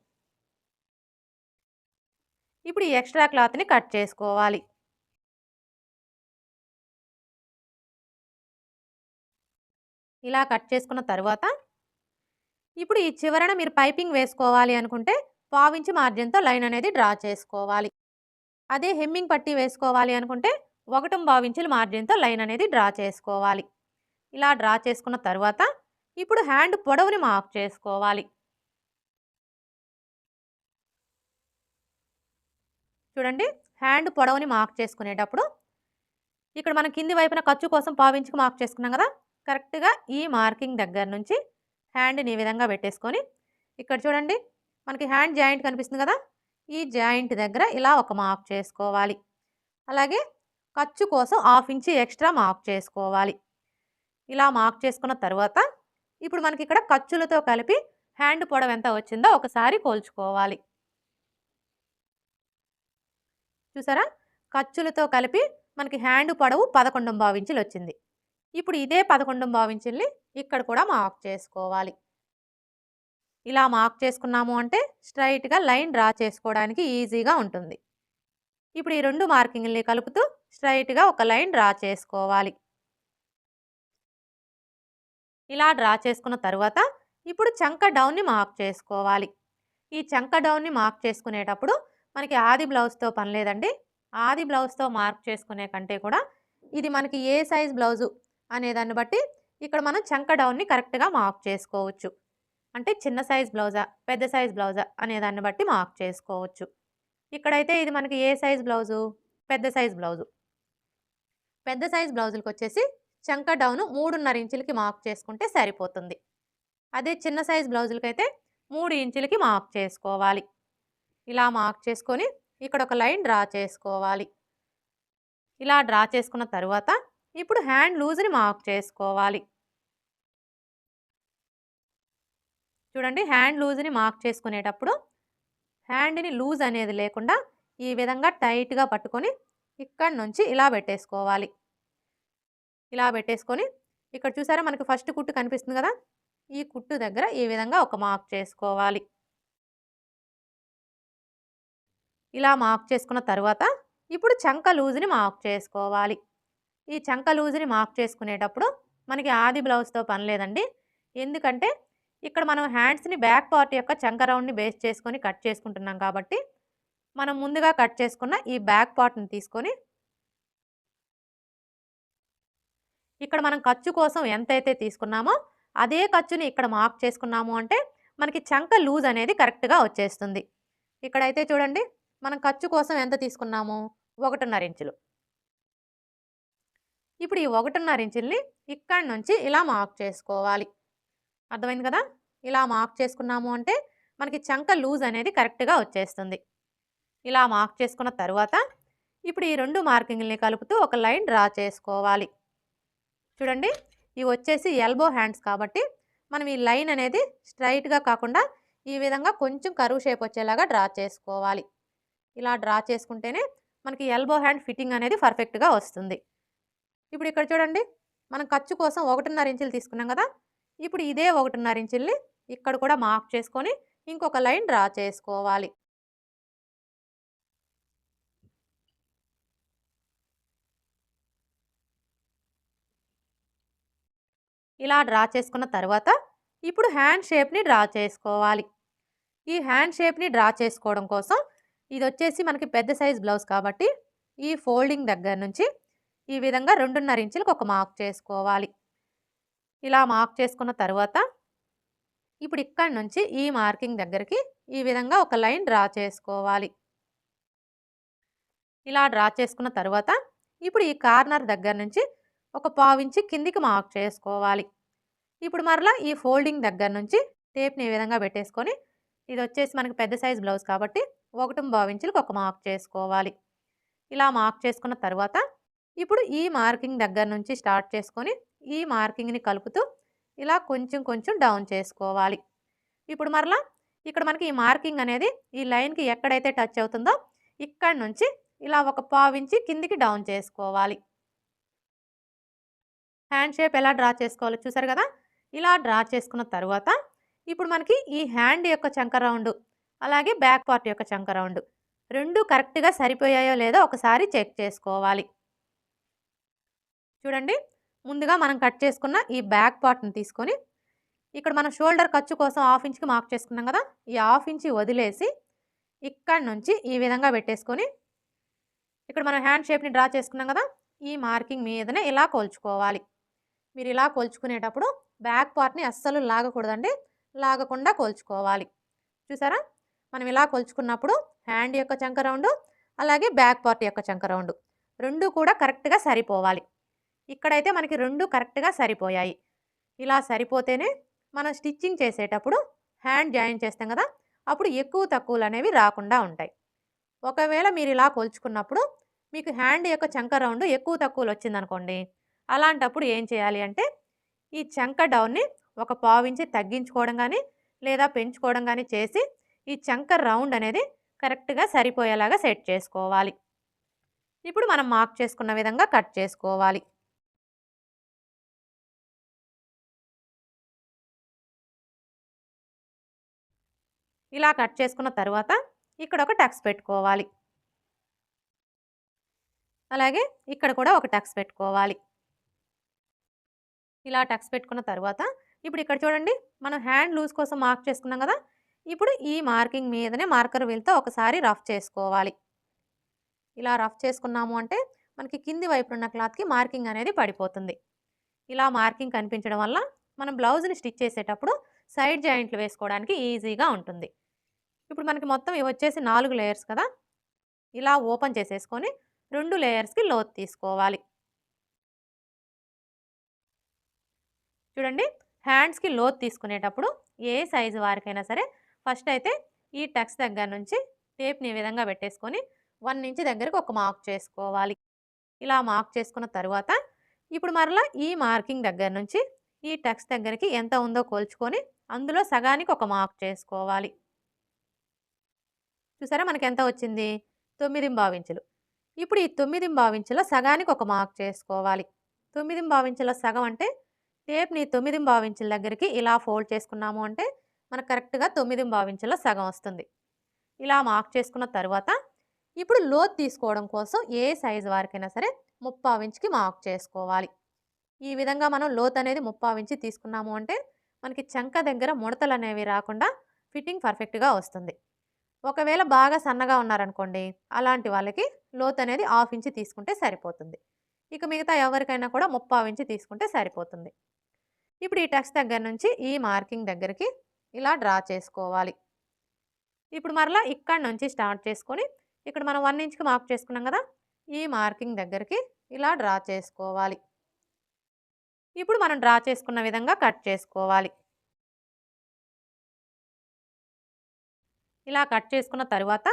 ఇప్పుడు ఈ ఎక్స్ట్రా క్లాత్‌ని కట్ చేసుకోవాలి. ఇలా కట్ చేసుకున్న తరువాత ఇప్పుడు ఈ చివరన మీరు పైపింగ్ వేసుకోవాలి అనుకుంటే పావించి మార్జిన్‌తో లైన్ అనేది డ్రా చేసుకోవాలి. అదే హెమ్మింగ్ పట్టీ వేసుకోవాలి అనుకుంటే 1.25 ఇంచుల మార్జిన్‌తో లైన్ అనేది డ్రా చేసుకోవాలి. ఇలా డ్రా చేసుకున్న తరువాత ఇప్పుడు హ్యాండ్ పొడవుని మార్క్ చేసుకోవాలి. చూడండి, హ్యాండ్ పొడవుని మార్క్ చేసుకునేటప్పుడు ఇక్కడ మనం కింది వైపున ఖర్చు కోసం పావించుకు మార్క్ చేసుకున్నాం కదా. కరెక్ట్‌గా ఈ మార్కింగ్ దగ్గర నుంచి హ్యాండ్‌ని ఈ విధంగా పెట్టేసుకొని ఇక్కడ చూడండి, మనకి హ్యాండ్ జాయింట్ కనిపిస్తుంది కదా. ఈ జాయింట్ దగ్గర ఇలా ఒక మార్క్ చేసుకోవాలి. అలాగే ఖర్చు కోసం 1/2 ఇంచ్ ఎక్స్ట్రా మార్క్ చేసుకోవాలి. ఇలా మార్క్ చేసుకున్న తరువాత ఇప్పుడు మనకి ఇక్కడ ఖర్చులతో కలిపి హ్యాండ్ పొడవు ఎంత వచ్చిందో ఒకసారి కొలుచుకోవాలి. చూసారా? ఖర్చులతో కలిపి మనకి హ్యాండ్ పొడవు 11.5 ఇంచులు వచ్చింది. ఇప్పుడు ఇదే 11.5 ఇంచుల్ని ఇక్కడ కూడా మార్క్ చేసుకోవాలి. ఇలా మార్క్ చేసుకున్నాము అంటే స్ట్రైట్‌గా లైన్ డ్రా చేసుకోవడానికి ఈజీగా ఉంటుంది. ఇప్పుడు ఈ 2 మార్కింగ్‌లని కలుపుతూ స్ట్రైట్‌గా ఒక లైన్ డ్రా చేసుకోవాలి. ఇలా డ్రా చేసుకున్న తరువాత ఇప్పుడు చంక డౌన్‌ని మార్క్ చేసుకోవాలి. ఈ చంక డౌన్‌ని మార్క్ చేసుకునేటప్పుడు మనకి ఆది బ్లౌజ్‌తో పని లేదండి. ఆది బ్లౌజ్‌తో మార్క్ చేసుకునే కంటే కూడా ఇది మనకి ఏ సైజ్ బ్లౌజు అనే దాన్ని బట్టి ఇక్కడ మనం చంక డౌన్‌ని కరెక్ట్‌గా మార్క్ చేసుకోవచ్చు. అంటే చిన్న సైజ్ బ్లౌజా, పెద్ద సైజ్ బ్లౌజా అనే దాన్ని బట్టి మార్క్ చేసుకోవచ్చు. ఇక్కడైతే ఇది మనకి ఏ సైజ్ బ్లౌజు? పెద్ద సైజ్ బ్లౌజు. పెద్ద సైజ్ బ్లౌజులకొచ్చేసి చంక డౌను 3.5 ఇంచులకి మార్క్ చేసుకుంటే సరిపోతుంది. అదే చిన్న సైజ్ బ్లౌజులకైతే 3 ఇంచులకి మార్క్ చేసుకోవాలి. ఇలా మార్క్ చేసుకొని ఇక్కడ ఒక లైన్ డ్రా చేసుకోవాలి. ఇలా డ్రా చేసుకున్న తరువాత ఇప్పుడు హ్యాండ్ లూజ్‌ని మార్క్ చేసుకోవాలి. చూడండి, హ్యాండ్ లూజ్‌ని మార్క్ చేసుకునేటప్పుడు హ్యాండ్‌ని లూజ్ అనేది లేకుండా ఈ విధంగా టైట్‌గా పట్టుకొని ఇక్కడి నుంచి ఇలా పెట్టేసుకోవాలి. ఇలా పెట్టేసుకొని ఇక్కడ చూసారా మనకి ఫస్ట్ కుట్టు కనిపిస్తుంది కదా! ఈ కుట్టు దగ్గర ఈ విధంగా ఒక మార్క్ చేసుకోవాలి. ఇలా మార్క్ చేసుకున్న తరువాత ఇప్పుడు చంక లూజ్‌ని మార్క్ చేసుకోవాలి. ఈ చంక లూజ్‌ని మార్క్ చేసుకునేటప్పుడు మనకి ఆది బ్లౌజ్‌తో పని లేదండి. ఎందుకంటే ఇక్కడ మనం హ్యాండ్స్‌ని బ్యాక్ పార్ట్ యొక్క చంక రౌండ్‌ని బేస్ చేసుకొని కట్ చేసుకుంటున్నాం కాబట్టి, మనం ముందుగా కట్ చేసుకున్న ఈ బ్యాక్ పార్ట్‌ని తీసుకొని ఇక్కడ మనం ఖర్చు కోసం ఎంతైతే తీసుకున్నామో అదే ఖర్చుని ఇక్కడ మార్క్ చేసుకున్నాము అంటే మనకి చంక లూజ్ అనేది కరెక్ట్‌గా వచ్చేస్తుంది. ఇక్కడైతే చూడండి, మనం ఖర్చు కోసం ఎంత తీసుకున్నాము? 1.5 ఇంచులు. ఇప్పుడు ఈ 1.5 ఇంచుల్ని ఇక్కడి నుంచి ఇలా మార్క్ చేసుకోవాలి. అర్థమైంది కదా! ఇలా మార్క్ చేసుకున్నాము అంటే మనకి చంక లూజ్ అనేది కరెక్ట్‌గా వచ్చేస్తుంది. ఇలా మార్క్ చేసుకున్న తరువాత ఇప్పుడు ఈ 2 మార్కింగ్‌లని కలుపుతూ ఒక లైన్ డ్రా చేసుకోవాలి. చూడండి, ఇవి వచ్చేసి ఎల్బో హ్యాండ్స్ కాబట్టి మనం ఈ లైన్ అనేది స్ట్రైట్‌గా కాకుండా ఈ విధంగా కొంచెం కర్వ్ షేప్ వచ్చేలాగా డ్రా చేసుకోవాలి. ఇలా డ్రా చేసుకుంటేనే మనకి ఎల్బో హ్యాండ్ ఫిట్టింగ్ అనేది పర్ఫెక్ట్‌గా వస్తుంది. ఇప్పుడు ఇక్కడ చూడండి, మనం ఖర్చు కోసం 1.5 ఇంచులు తీసుకున్నాం కదా! ఇప్పుడు ఇదే 1.5 ఇంచుల్ని ఇక్కడ కూడా మార్క్ చేసుకొని ఇంకొక లైన్ డ్రా చేసుకోవాలి. ఇలా డ్రా చేసుకున్న తర్వాత ఇప్పుడు హ్యాండ్ షేప్‌ని డ్రా చేసుకోవాలి. ఈ హ్యాండ్ షేప్‌ని డ్రా చేసుకోవడం కోసం ఇదొచ్చేసి మనకి పెద్ద సైజ్ బ్లౌజ్ కాబట్టి ఈ ఫోల్డింగ్ దగ్గర నుంచి ఈ విధంగా 2.5 ఇంచులకు ఒక మార్క్ చేసుకోవాలి. ఇలా మార్క్ చేసుకున్న తర్వాత ఇప్పుడు ఇక్కడి నుంచి ఈ మార్కింగ్ దగ్గరికి ఈ విధంగా ఒక లైన్ డ్రా చేసుకోవాలి. ఇలా డ్రా చేసుకున్న తర్వాత ఇప్పుడు ఈ కార్నర్ దగ్గర నుంచి ఒక పావించి కిందికి మార్క్ చేసుకోవాలి. ఇప్పుడు మరలా ఈ ఫోల్డింగ్ దగ్గర నుంచి టేప్‌ని ఈ విధంగా పెట్టేసుకొని ఇది వచ్చేసి మనకి పెద్ద సైజ్ బ్లౌజ్ కాబట్టి 1.25 ఇంచులకు ఒక మార్క్ చేసుకోవాలి. ఇలా మార్క్ చేసుకున్న తర్వాత ఇప్పుడు ఈ మార్కింగ్ దగ్గర నుంచి స్టార్ట్ చేసుకొని ఈ మార్కింగ్‌ని కలుపుతూ ఇలా కొంచెం కొంచెం డౌన్ చేసుకోవాలి. ఇప్పుడు మరలా ఇక్కడ మనకి ఈ మార్కింగ్ అనేది ఈ లైన్‌కి ఎక్కడైతే టచ్ అవుతుందో ఇక్కడి నుంచి ఇలా ఒక పావించి కిందికి డౌన్ చేసుకోవాలి. హ్యాండ్ షేప్ ఎలా డ్రా చేసుకోవాలో చూసారు కదా! ఇలా డ్రా చేసుకున్న తరువాత ఇప్పుడు మనకి ఈ హ్యాండ్ యొక్క చంక రౌండ్ అలాగే బ్యాక్ పార్ట్ యొక్క చంక రౌండ్ 2 కరెక్ట్‌గా సరిపోయాయో లేదో ఒకసారి చెక్ చేసుకోవాలి. చూడండి, ముందుగా మనం కట్ చేసుకున్న ఈ బ్యాక్ పార్ట్‌ని తీసుకొని ఇక్కడ మనం షోల్డర్ ఖర్చు కోసం 1/2 ఇంచ్‌కి మార్క్ చేసుకున్నాం కదా! ఈ 1/2 ఇంచ్ వదిలేసి ఇక్కడి నుంచి ఈ విధంగా పెట్టేసుకొని ఇక్కడ మనం హ్యాండ్ షేప్‌ని డ్రా చేసుకున్నాం కదా! ఈ మార్కింగ్ మీదనే ఇలా కొలుచుకోవాలి. మీరు ఇలా కొలుచుకునేటప్పుడు బ్యాక్ పార్ట్‌ని అస్సలు లాగకూడదండి. లాగకుండా కొలుచుకోవాలి. చూసారా? మనం ఇలా కొలుచుకున్నప్పుడు హ్యాండ్ యొక్క చంక రౌండు, అలాగే బ్యాక్ పార్ట్ యొక్క చంక రౌండు 2 కూడా కరెక్ట్‌గా సరిపోవాలి. ఇక్కడైతే మనకి 2 కరెక్ట్‌గా సరిపోయాయి. ఇలా సరిపోతేనే మనం స్టిచ్చింగ్ చేసేటప్పుడు హ్యాండ్ జాయిన్ చేస్తాం కదా! అప్పుడు ఎక్కువ తక్కువలనేవి రాకుండా ఉంటాయి. ఒకవేళ మీరు ఇలా కొలుచుకున్నప్పుడు మీకు హ్యాండ్ యొక్క చంక రౌండ్ ఎక్కువ తక్కువలు వచ్చిందనుకోండి, అలాంటప్పుడు ఏం చేయాలి అంటే ఈ చంక డౌన్ని ఒక పావించి తగ్గించుకోవడం కానీ లేదా పెంచుకోవడం కానీ చేసి ఈ చంక రౌండ్ అనేది కరెక్ట్‌గా సరిపోయేలాగా సెట్ చేసుకోవాలి. ఇప్పుడు మనం మార్క్ చేసుకున్న విధంగా కట్ చేసుకోవాలి. ఇలా కట్ చేసుకున్న తర్వాత ఇక్కడ ఒక టక్స్ పెట్టుకోవాలి. అలాగే ఇక్కడ కూడా ఒక టక్స్ పెట్టుకోవాలి. ఇలా టక్స్ పెట్టుకున్న తర్వాత ఇప్పుడు ఇక్కడ చూడండి, మనం హ్యాండ్ లూజ్ కోసం మార్క్ చేసుకున్నాం కదా! ఇప్పుడు ఈ మార్కింగ్ మీదనే మార్కర్ వీల్‌తో ఒకసారి రఫ్ చేసుకోవాలి. ఇలా రఫ్ చేసుకున్నాము అంటే మనకి కింది వైపున ఉన్న క్లాత్‌కి మార్కింగ్ అనేది పడిపోతుంది. ఇలా మార్కింగ్ కనిపించడం వల్ల మనం బ్లౌజ్ని స్టిచ్ చేసేటప్పుడు సైడ్ జాయింట్లు వేసుకోవడానికి ఈజీగా ఉంటుంది. ఇప్పుడు మనకి మొత్తం ఇవి వచ్చేసి 4 లేయర్స్ కదా. ఇలా ఓపెన్ చేసేసుకొని 2 లేయర్స్కి లోతు తీసుకోవాలి. చూడండి, హ్యాండ్స్కి లోతు తీసుకునేటప్పుడు ఏ సైజు వారికైనా సరే ఫస్ట్ అయితే ఈ టక్స్ దగ్గర నుంచి టేప్ని ఈ విధంగా పెట్టేసుకొని 1 ఇంచ్ దగ్గరకు ఒక మార్క్ చేసుకోవాలి. ఇలా మార్క్ చేసుకున్న తర్వాత ఇప్పుడు మరలా ఈ మార్కింగ్ దగ్గర నుంచి ఈ టక్స్ దగ్గరికి ఎంత ఉందో కొలుచుకొని అందులో సగానికి ఒక మార్క్ చేసుకోవాలి. చూసారా మనకి ఎంత వచ్చింది? 9.5 ఇంచులు. ఇప్పుడు ఈ 9.5 ఇంచుల సగానికి ఒక మార్క్ చేసుకోవాలి. 9.5 ఇంచుల సగం అంటే టేప్ని 9.5 ఇంచుల దగ్గరికి ఇలా ఫోల్డ్ చేసుకున్నాము అంటే మనకు కరెక్ట్గా 9.5 ఇంచుల సగం వస్తుంది. ఇలా మార్క్ చేసుకున్న తర్వాత ఇప్పుడు లోతు తీసుకోవడం కోసం ఏ సైజు వారికైనా సరే 3/4 ఇంచుకి మార్క్ చేసుకోవాలి. ఈ విధంగా మనం లోతు అనేది 3/4 ఇంచు తీసుకున్నాము అంటే మనకి చంక దగ్గర ముడతలు అనేవి రాకుండా ఫిట్టింగ్ పర్ఫెక్ట్గా వస్తుంది. ఒకవేళ బాగా సన్నగా ఉన్నారనుకోండి, అలాంటి వాళ్ళకి లోతు అనేది 1/2 ఇంచు తీసుకుంటే సరిపోతుంది. ఇక మిగతా ఎవరికైనా కూడా 3/4 ఇంచు తీసుకుంటే సరిపోతుంది. ఇప్పుడు ఈ టక్స్ దగ్గర నుంచి ఈ మార్కింగ్ దగ్గరికి ఇలా డ్రా చేసుకోవాలి. ఇప్పుడు మరలా ఇక్కడ నుంచి స్టార్ట్ చేసుకొని ఇక్కడ మనం 1 ఇంచ్కి మార్క్ చేసుకున్నాం కదా, ఈ మార్కింగ్ దగ్గరికి ఇలా డ్రా చేసుకోవాలి. ఇప్పుడు మనం డ్రా చేసుకున్న విధంగా కట్ చేసుకోవాలి. ఇలా కట్ చేసుకున్న తర్వాత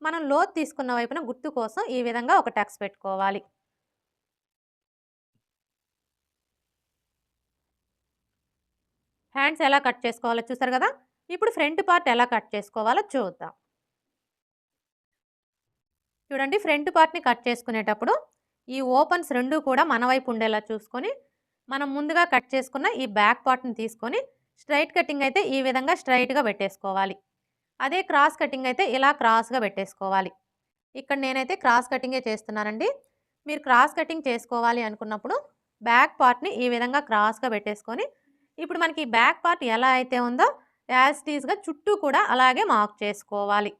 మనం లోతు తీసుకున్న వైపున గుర్తు కోసం ఈ విధంగా ఒక టక్స్ పెట్టుకోవాలి. హ్యాండ్స్ ఎలా కట్ చేసుకోవాలో చూసారు కదా. ఇప్పుడు ఫ్రంట్ పార్ట్ ఎలా కట్ చేసుకోవాలో చూద్దాం. చూడండి, ఫ్రంట్ పార్ట్ని కట్ చేసుకునేటప్పుడు ఈ ఓపెన్స్ రెండు కూడా మన వైపు ఉండేలా చూసుకొని మనం ముందుగా కట్ చేసుకున్న ఈ బ్యాక్ పార్ట్ని తీసుకొని స్ట్రైట్ కటింగ్ అయితే ఈ విధంగా స్ట్రైట్గా పెట్టేసుకోవాలి. అదే క్రాస్ కటింగ్ అయితే ఇలా క్రాస్గా పెట్టేసుకోవాలి. ఇక్కడ నేనైతే క్రాస్ కటింగే చేస్తున్నానండి. మీరు క్రాస్ కటింగ్ చేసుకోవాలి అనుకున్నప్పుడు బ్యాక్ పార్ట్ని ఈ విధంగా క్రాస్గా పెట్టేసుకొని ఇప్పుడు మనకి బ్యాక్ పార్ట్ ఎలా అయితే ఉందో యాజ్ టీజ్గా చుట్టూ కూడా అలాగే మార్క్ చేసుకోవాలి.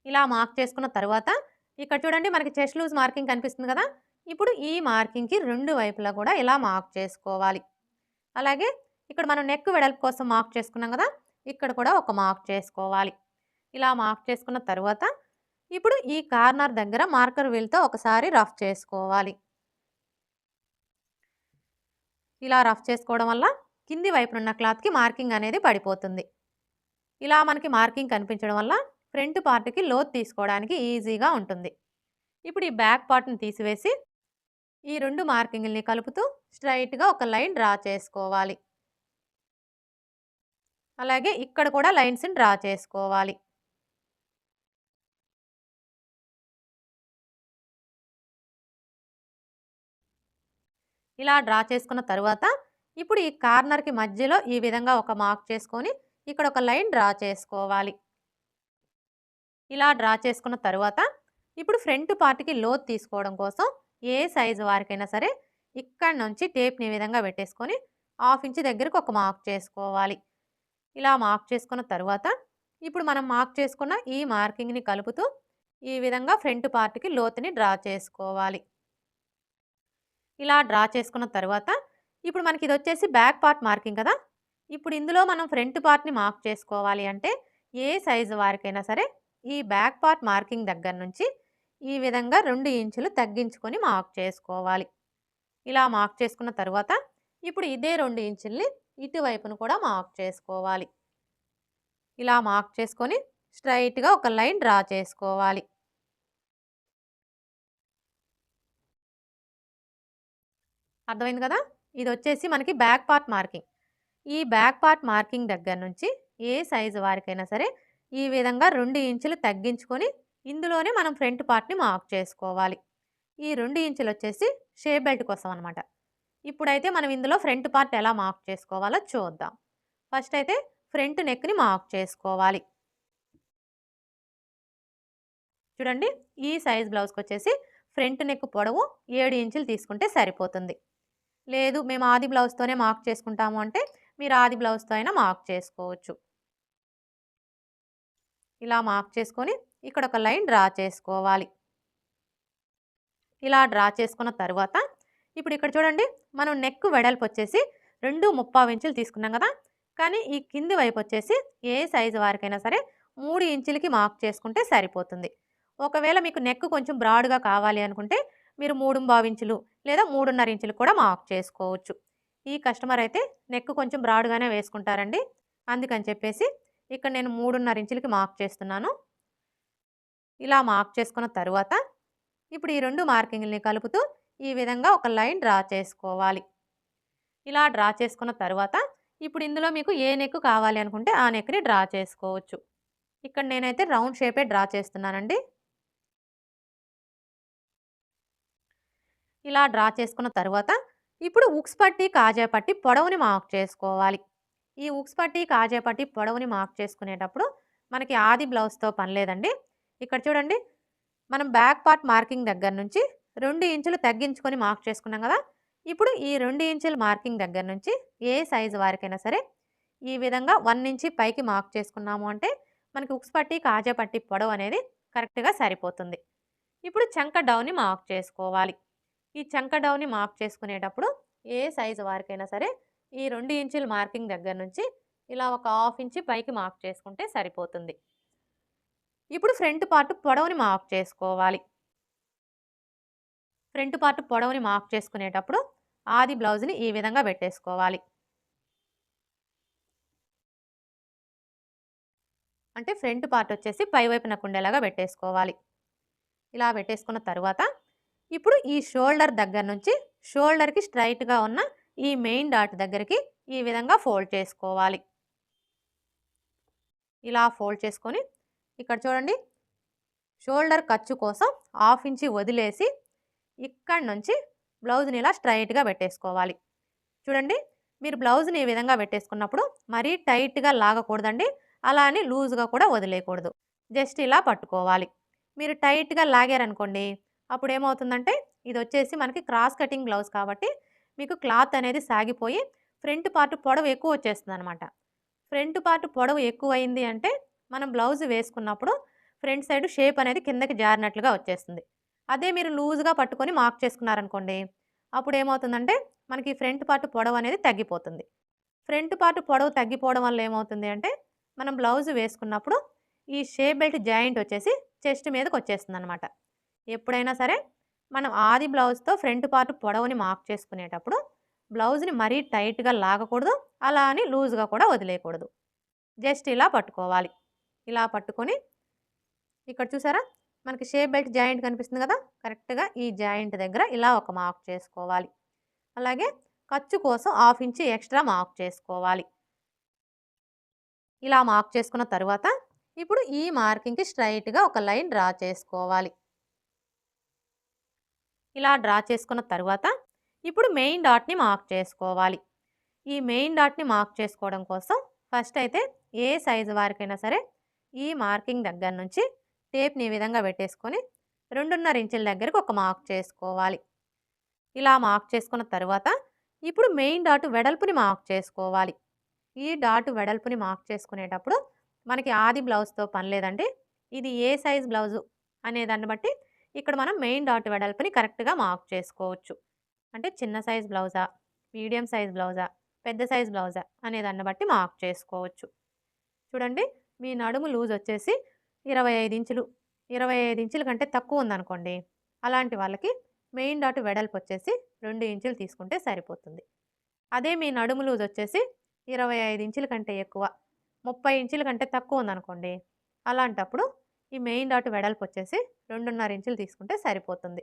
ఇలా మార్క్ చేసుకున్న తర్వాత ఇక్కడ చూడండి మనకి చెస్ట్ లూజ్ మార్కింగ్ కనిపిస్తుంది కదా. ఇప్పుడు ఈ మార్కింగ్కి రెండు వైపులా కూడా ఇలా మార్క్ చేసుకోవాలి. అలాగే ఇక్కడ మనం నెక్ వెడల్పు కోసం మార్క్ చేసుకున్నాం కదా, ఇక్కడ కూడా ఒక మార్క్ చేసుకోవాలి. ఇలా మార్క్ చేసుకున్న తర్వాత ఇప్పుడు ఈ కార్నర్ దగ్గర మార్కర్ వీల్తో ఒకసారి రఫ్ చేసుకోవాలి. ఇలా రఫ్ చేసుకోవడం వల్ల కింది వైపునున్న క్లాత్కి మార్కింగ్ అనేది పడిపోతుంది. ఇలా మనకి మార్కింగ్ కనిపించడం వల్ల ఫ్రంట్ పార్ట్కి లోతు తీసుకోవడానికి ఈజీగా ఉంటుంది. ఇప్పుడు ఈ బ్యాక్ పార్ట్ని తీసివేసి ఈ రెండు మార్కింగ్ని కలుపుతూ స్ట్రైట్గా ఒక లైన్ డ్రా చేసుకోవాలి. అలాగే ఇక్కడ కూడా లైన్స్ని డ్రా చేసుకోవాలి. ఇలా డ్రా చేసుకున్న తర్వాత ఇప్పుడు ఈ కార్నర్కి మధ్యలో ఈ విధంగా ఒక మార్క్ చేసుకొని ఇక్కడ ఒక లైన్ డ్రా చేసుకోవాలి. ఇలా డ్రా చేసుకున్న తర్వాత ఇప్పుడు ఫ్రంట్ పార్ట్కి లోతు తీసుకోవడం కోసం ఏ సైజు వారికైనా సరే ఇక్కడ నుంచి టేప్ని ఈ విధంగా పెట్టేసుకొని 1/2 ఇంచ్ దగ్గరకు ఒక మార్క్ చేసుకోవాలి. ఇలా మార్క్ చేసుకున్న తర్వాత ఇప్పుడు మనం మార్క్ చేసుకున్న ఈ మార్కింగ్ని కలుపుతూ ఈ విధంగా ఫ్రంట్ పార్ట్కి లోతుని డ్రా చేసుకోవాలి. ఇలా డ్రా చేసుకున్న తర్వాత ఇప్పుడు మనకి ఇది వచ్చేసి బ్యాక్ పార్ట్ మార్కింగ్ కదా. ఇప్పుడు ఇందులో మనం ఫ్రంట్ పార్ట్ని మార్క్ చేసుకోవాలి అంటే ఏ సైజు వారికైనా సరే ఈ బ్యాక్ పార్ట్ మార్కింగ్ దగ్గర నుంచి ఈ విధంగా 2 ఇంచులు తగ్గించుకొని మార్క్ చేసుకోవాలి. ఇలా మార్క్ చేసుకున్న తర్వాత ఇప్పుడు ఇదే 2 ఇంచుల్ని ఇటువైపును కూడా మార్క్ చేసుకోవాలి. ఇలా మార్క్ చేసుకొని స్ట్రైట్గా ఒక లైన్ డ్రా చేసుకోవాలి. అర్థమైంది కదా. ఇది వచ్చేసి మనకి బ్యాక్ పార్ట్ మార్కింగ్. ఈ బ్యాక్ పార్ట్ మార్కింగ్ దగ్గర నుంచి ఏ సైజు వారికైనా సరే ఈ విధంగా 2 ఇంచులు తగ్గించుకొని ఇందులోనే మనం ఫ్రంట్ పార్ట్ని మార్క్ చేసుకోవాలి. ఈ 2 ఇంచులు వచ్చేసి షేప్ బెల్ట్ కోసం అనమాట. ఇప్పుడైతే మనం ఇందులో ఫ్రంట్ పార్ట్ ఎలా మార్క్ చేసుకోవాలో చూద్దాం. ఫస్ట్ అయితే ఫ్రంట్ నెక్ని మార్క్ చేసుకోవాలి. చూడండి, ఈ సైజ్ బ్లౌజ్కి వచ్చేసి ఫ్రంట్ నెక్ పొడవు 7 ఇంచులు తీసుకుంటే సరిపోతుంది. లేదు మేము ఆది బ్లౌజ్తోనే మార్క్ చేసుకుంటాము అంటే మీరు ఆది బ్లౌజ్తో అయినా మార్క్ చేసుకోవచ్చు. ఇలా మార్క్ చేసుకొని ఇక్కడ ఒక లైన్ డ్రా చేసుకోవాలి. ఇలా డ్రా చేసుకున్న తర్వాత ఇప్పుడు ఇక్కడ చూడండి, మనం నెక్ వెడల్పు వచ్చేసి 2.25 ఇంచులు తీసుకున్నాం కదా. కానీ ఈ కింది వైపు వచ్చేసి ఏ సైజు వారికైనా సరే 3 ఇంచులకి మార్క్ చేసుకుంటే సరిపోతుంది. ఒకవేళ మీకు నెక్ కొంచెం బ్రాడ్గా కావాలి అనుకుంటే మీరు 3.25 ఇంచులు లేదా 3.5 ఇంచులు కూడా మార్క్ చేసుకోవచ్చు. ఈ కస్టమర్ అయితే నెక్ కొంచెం బ్రాడ్గానే వేసుకుంటారండి. అందుకని చెప్పేసి ఇక్కడ నేను 3.5 ఇంచులకి మార్క్ చేస్తున్నాను. ఇలా మార్క్ చేసుకున్న తరువాత ఇప్పుడు ఈ 2 మార్కింగ్‌లని కలుపుతూ ఈ విధంగా ఒక లైన్ డ్రా చేసుకోవాలి. ఇలా డ్రా చేసుకున్న తరువాత ఇప్పుడు ఇందులో మీకు ఏ నెక్ కావాలి అనుకుంటే ఆ నెక్‌ని డ్రా చేసుకోవచ్చు. ఇక్కడ నేనైతే రౌండ్ షేపే డ్రా చేస్తున్నానండి. ఇలా డ్రా చేసుకున్న తరువాత ఇప్పుడు ఉక్స్ పట్టి, కాజా పట్టి పొడవుని మార్క్ చేసుకోవాలి. ఈ ఉక్స్ పట్టి, కాజా పట్టి పొడవుని మార్క్ చేసుకునేటప్పుడు మనకి ఆది బ్లౌజ్‌తో పని లేదండి. ఇక్కడ చూడండి, మనం బ్యాక్ పార్ట్ మార్కింగ్ దగ్గర నుంచి 2 ఇంచులు తగ్గించుకొని మార్క్ చేసుకున్నాం కదా. ఇప్పుడు ఈ 2 ఇంచుల మార్కింగ్ దగ్గర నుంచి ఏ సైజు వారికైనా సరే ఈ విధంగా 1 ఇంచి పైకి మార్క్ చేసుకున్నాము అంటే మనకి ఉక్స్ పట్టి, కాజా పట్టి పొడవు అనేది కరెక్ట్‌గా సరిపోతుంది. ఇప్పుడు చంక డౌన్ని మార్క్ చేసుకోవాలి. ఈ చంక డౌన్ని మార్క్ చేసుకునేటప్పుడు ఏ సైజు వారికైనా సరే ఈ 2 ఇంచుల మార్కింగ్ దగ్గర నుంచి ఇలా ఒక 1/2 ఇంచి పైకి మార్క్ చేసుకుంటే సరిపోతుంది. ఇప్పుడు ఫ్రంట్ పార్ట్ పొడవుని మార్క్ చేసుకోవాలి. ఫ్రంట్ పార్ట్ పొడవుని మార్క్ చేసుకునేటప్పుడు ఆది బ్లౌజ్ని ఈ విధంగా పెట్టేసుకోవాలి. అంటే ఫ్రంట్ పార్ట్ వచ్చేసి పై వైపునకు ఉండేలాగా పెట్టేసుకోవాలి. ఇలా పెట్టేసుకున్న తర్వాత ఇప్పుడు ఈ షోల్డర్ దగ్గర నుంచి షోల్డర్కి స్ట్రైట్గా ఉన్న ఈ మెయిన్ డాట్ దగ్గరికి ఈ విధంగా ఫోల్డ్ చేసుకోవాలి. ఇలా ఫోల్డ్ చేసుకొని ఇక్కడ చూడండి, షోల్డర్ ఖర్చు కోసం 1/2 ఇంచి వదిలేసి ఇక్కడ నుంచి బ్లౌజ్ని ఇలా స్ట్రైట్గా పెట్టేసుకోవాలి. చూడండి, మీరు బ్లౌజ్ని ఈ విధంగా పెట్టేసుకున్నప్పుడు మరీ టైట్గా లాగకూడదండి, అలా అని లూజ్గా కూడా వదిలేయకూడదు. జస్ట్ ఇలా పట్టుకోవాలి. మీరు టైట్గా లాగారనుకోండి అప్పుడు ఏమవుతుందంటే ఇది వచ్చేసి మనకి క్రాస్ కటింగ్ బ్లౌజ్ కాబట్టి మీకు క్లాత్ అనేది సాగిపోయి ఫ్రంట్ పార్ట్ పొడవు ఎక్కువ వచ్చేస్తుంది అనమాట. ఫ్రంట్ పార్ట్ పొడవు ఎక్కువ అయింది అంటే మనం బ్లౌజ్ వేసుకున్నప్పుడు ఫ్రంట్ సైడ్ షేప్ అనేది కిందకి జారినట్లుగా వచ్చేస్తుంది. అదే మీరు లూజ్గా పట్టుకొని మార్క్ చేసుకున్నారనుకోండి అప్పుడు ఏమవుతుందంటే మనకి ఫ్రంట్ పార్ట్ పొడవు అనేది తగ్గిపోతుంది. ఫ్రంట్ పార్ట్ పొడవు తగ్గిపోవడం వల్ల ఏమవుతుంది అంటే మనం బ్లౌజ్ వేసుకున్నప్పుడు ఈ షేప్ బెల్ట్ జాయింట్ వచ్చేసి చెస్ట్ మీదకి వచ్చేస్తుంది అనమాట. ఎప్పుడైనా సరే మనం ఆది బ్లౌజ్తో ఫ్రంట్ పార్ట్ పొడవుని మార్క్ చేసుకునేటప్పుడు బ్లౌజ్ని మరీ టైట్గా లాగకూడదు, అలా అని లూజ్గా కూడా వదిలేయకూడదు. జస్ట్ ఇలా పట్టుకోవాలి. ఇలా పట్టుకొని ఇక్కడ చూసారా మనకి షేప్ బెల్ట్ జాయింట్ కనిపిస్తుంది కదా, కరెక్ట్గా ఈ జాయింట్ దగ్గర ఇలా ఒక మార్క్ చేసుకోవాలి. అలాగే ఖర్చు కోసం 1/2 ఇంచి ఎక్స్ట్రా మార్క్ చేసుకోవాలి. ఇలా మార్క్ చేసుకున్న తర్వాత ఇప్పుడు ఈ మార్కింగ్కి స్ట్రైట్గా ఒక లైన్ డ్రా చేసుకోవాలి. ఇలా డ్రా చేసుకున్న తర్వాత ఇప్పుడు మెయిన్ డాట్ని మార్క్ చేసుకోవాలి. ఈ మెయిన్ డాట్ని మార్క్ చేసుకోవడం కోసం ఫస్ట్ అయితే ఏ సైజు వారికైనా సరే ఈ మార్కింగ్ దగ్గర నుంచి టేప్ని ఈ విధంగా పెట్టేసుకొని 2.5 ఇంచుల దగ్గరకు ఒక మార్క్ చేసుకోవాలి. ఇలా మార్క్ చేసుకున్న తర్వాత ఇప్పుడు మెయిన్ డాట్ వెడల్పుని మార్క్ చేసుకోవాలి. ఈ డాట్ వెడల్పుని మార్క్ చేసుకునేటప్పుడు మనకి ఆది బ్లౌజ్తో పని లేదండి, ఇది ఏ సైజ్ బ్లౌజు అనే దాన్ని బట్టి ఇక్కడ మనం మెయిన్ డాట్ వెడల్పుని కరెక్ట్గా మార్క్ చేసుకోవచ్చు. అంటే చిన్న సైజ్ బ్లౌజా, మీడియం సైజ్ బ్లౌజా, పెద్ద సైజ్ బ్లౌజా అనే దాన్ని బట్టి మార్క్ చేసుకోవచ్చు. చూడండి, మీ నడుము లూజ్ వచ్చేసి 25 ఇంచులు, 25 ఇంచుల కంటే తక్కువ ఉందనుకోండి అలాంటి వాళ్ళకి మెయిన్ డాట్ వెడల్పు వచ్చేసి 2 ఇంచులు తీసుకుంటే సరిపోతుంది. అదే మీ నడుము లూజ్ వచ్చేసి 25 ఇంచుల కంటే ఎక్కువ, 30 ఇంచుల కంటే తక్కువ ఉందనుకోండి అలాంటప్పుడు ఈ మెయిన్ డాట్ వెడల్పు వచ్చేసి 2.5 ఇంచులు తీసుకుంటే సరిపోతుంది.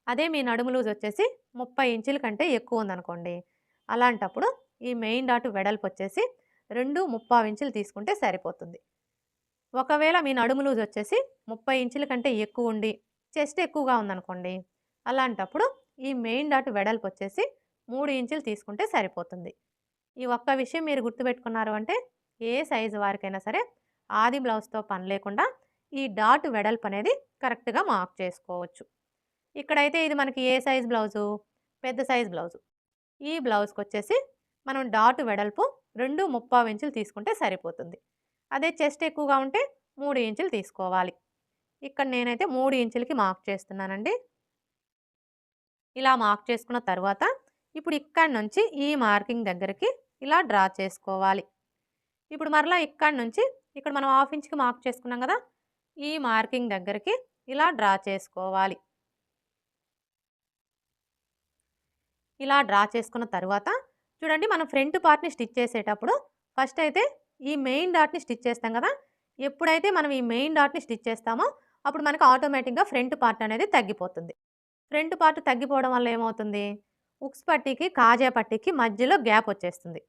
అదే మీ నడుము లూజ్ వచ్చేసి 30 ఇంచుల కంటే ఎక్కువ ఉందనుకోండి అలాంటప్పుడు ఈ మెయిన్ డాట్ వెడల్పు వచ్చేసి 2.25 ఇంచులు తీసుకుంటే సరిపోతుంది. ఒకవేళ మీ నడుము లూజ్ వచ్చేసి 30 ఇంచుల కంటే ఎక్కువ ఉండి చెస్ట్ ఎక్కువగా ఉందనుకోండి అలాంటప్పుడు ఈ మెయిన్ డాట్ వెడల్పు వచ్చేసి 3 ఇంచులు తీసుకుంటే సరిపోతుంది. ఈ ఒక్క విషయం మీరు గుర్తుపెట్టుకున్నారు అంటే ఏ సైజు వారికైనా సరే ఆది బ్లౌజ్తో పని లేకుండా ఈ డాట్ వెడల్పు అనేది కరెక్ట్‌గా మార్క్ చేసుకోవచ్చు. ఇక్కడైతే ఇది మనకి ఏ సైజ్ బ్లౌజు? పెద్ద సైజ్ బ్లౌజు. ఈ బ్లౌజ్‌కొచ్చేసి మనం డాట్ వెడల్పు 2 ఇంచులు తీసుకుంటే సరిపోతుంది. అదే చెస్ట్ ఎక్కువగా ఉంటే 3 ఇంచులు తీసుకోవాలి. ఇక్కడ నేనైతే 3 ఇంచులకి మార్క్ చేస్తున్నానండి. ఇలా మార్క్ చేసుకున్న తరువాత ఇప్పుడు ఇక్కడి నుంచి ఈ మార్కింగ్ దగ్గరికి ఇలా డ్రా చేసుకోవాలి. ఇప్పుడు మరలా ఇక్కడి నుంచి ఇక్కడ మనం హాఫ్ ఇంచ్‌కి మార్క్ చేసుకున్నాం కదా! ఈ మార్కింగ్ దగ్గరికి ఇలా డ్రా చేసుకోవాలి. ఇలా డ్రా చేసుకున్న తరువాత చూడండి మనం ఫ్రంట్ పార్ట్‌ని స్టిచ్ చేసేటప్పుడు ఫస్ట్ అయితే ఈ మెయిన్ డాట్‌ని స్టిచ్ చేస్తాం కదా! ఎప్పుడైతే మనం ఈ మెయిన్ డాట్‌ని స్టిచ్ చేస్తామో అప్పుడు మనకు ఆటోమేటిక్‌గా ఫ్రంట్ పార్ట్ అనేది తగ్గిపోతుంది. ఫ్రంట్ పార్ట్ తగ్గిపోవడం వల్ల ఏమవుతుంది? ఉక్స్ పట్టీకి, కాజా పట్టీకి మధ్యలో గ్యాప్ వచ్చేస్తుంది.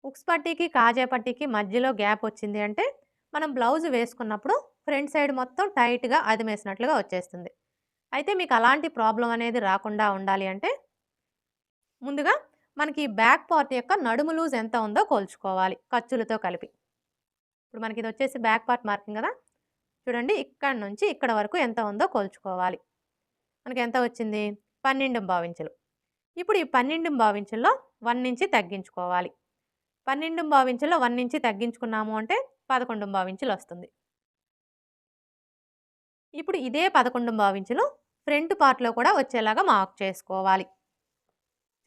ఉక్స్ పట్టీకి, కాజా పట్టీకి మధ్యలో గ్యాప్ వచ్చింది అంటే మనం బ్లౌజ్ వేసుకున్నప్పుడు ఫ్రంట్ సైడ్ మొత్తం టైట్‌గా అదిమేసినట్లుగా వచ్చేస్తుంది. అయితే మీకు అలాంటి ప్రాబ్లమ్ అనేది రాకుండా ఉండాలి అంటే ముందుగా మనకి ఈ బ్యాక్ పార్ట్ యొక్క నడుము లూజ్ ఎంత ఉందో కొలుచుకోవాలి ఖర్చులతో కలిపి. ఇప్పుడు మనకి ఇది వచ్చేసి బ్యాక్ పార్ట్ మార్కింగ్ కదా! చూడండి ఇక్కడి నుంచి ఇక్కడ వరకు ఎంత ఉందో కొలుచుకోవాలి. మనకి ఎంత వచ్చింది? 12 ఇంచులు. ఇప్పుడు ఈ 12 ఇంచుల్లో 1 ఇంచ్ తగ్గించుకోవాలి. 12 ఇంచుల్లో 1 ఇంచ్ తగ్గించుకున్నాము అంటే 11 ఇంచులు వస్తుంది. ఇప్పుడు ఇదే 11 ఇంచులు ఫ్రంట్ పార్ట్‌లో కూడా వచ్చేలాగా మార్క్ చేసుకోవాలి.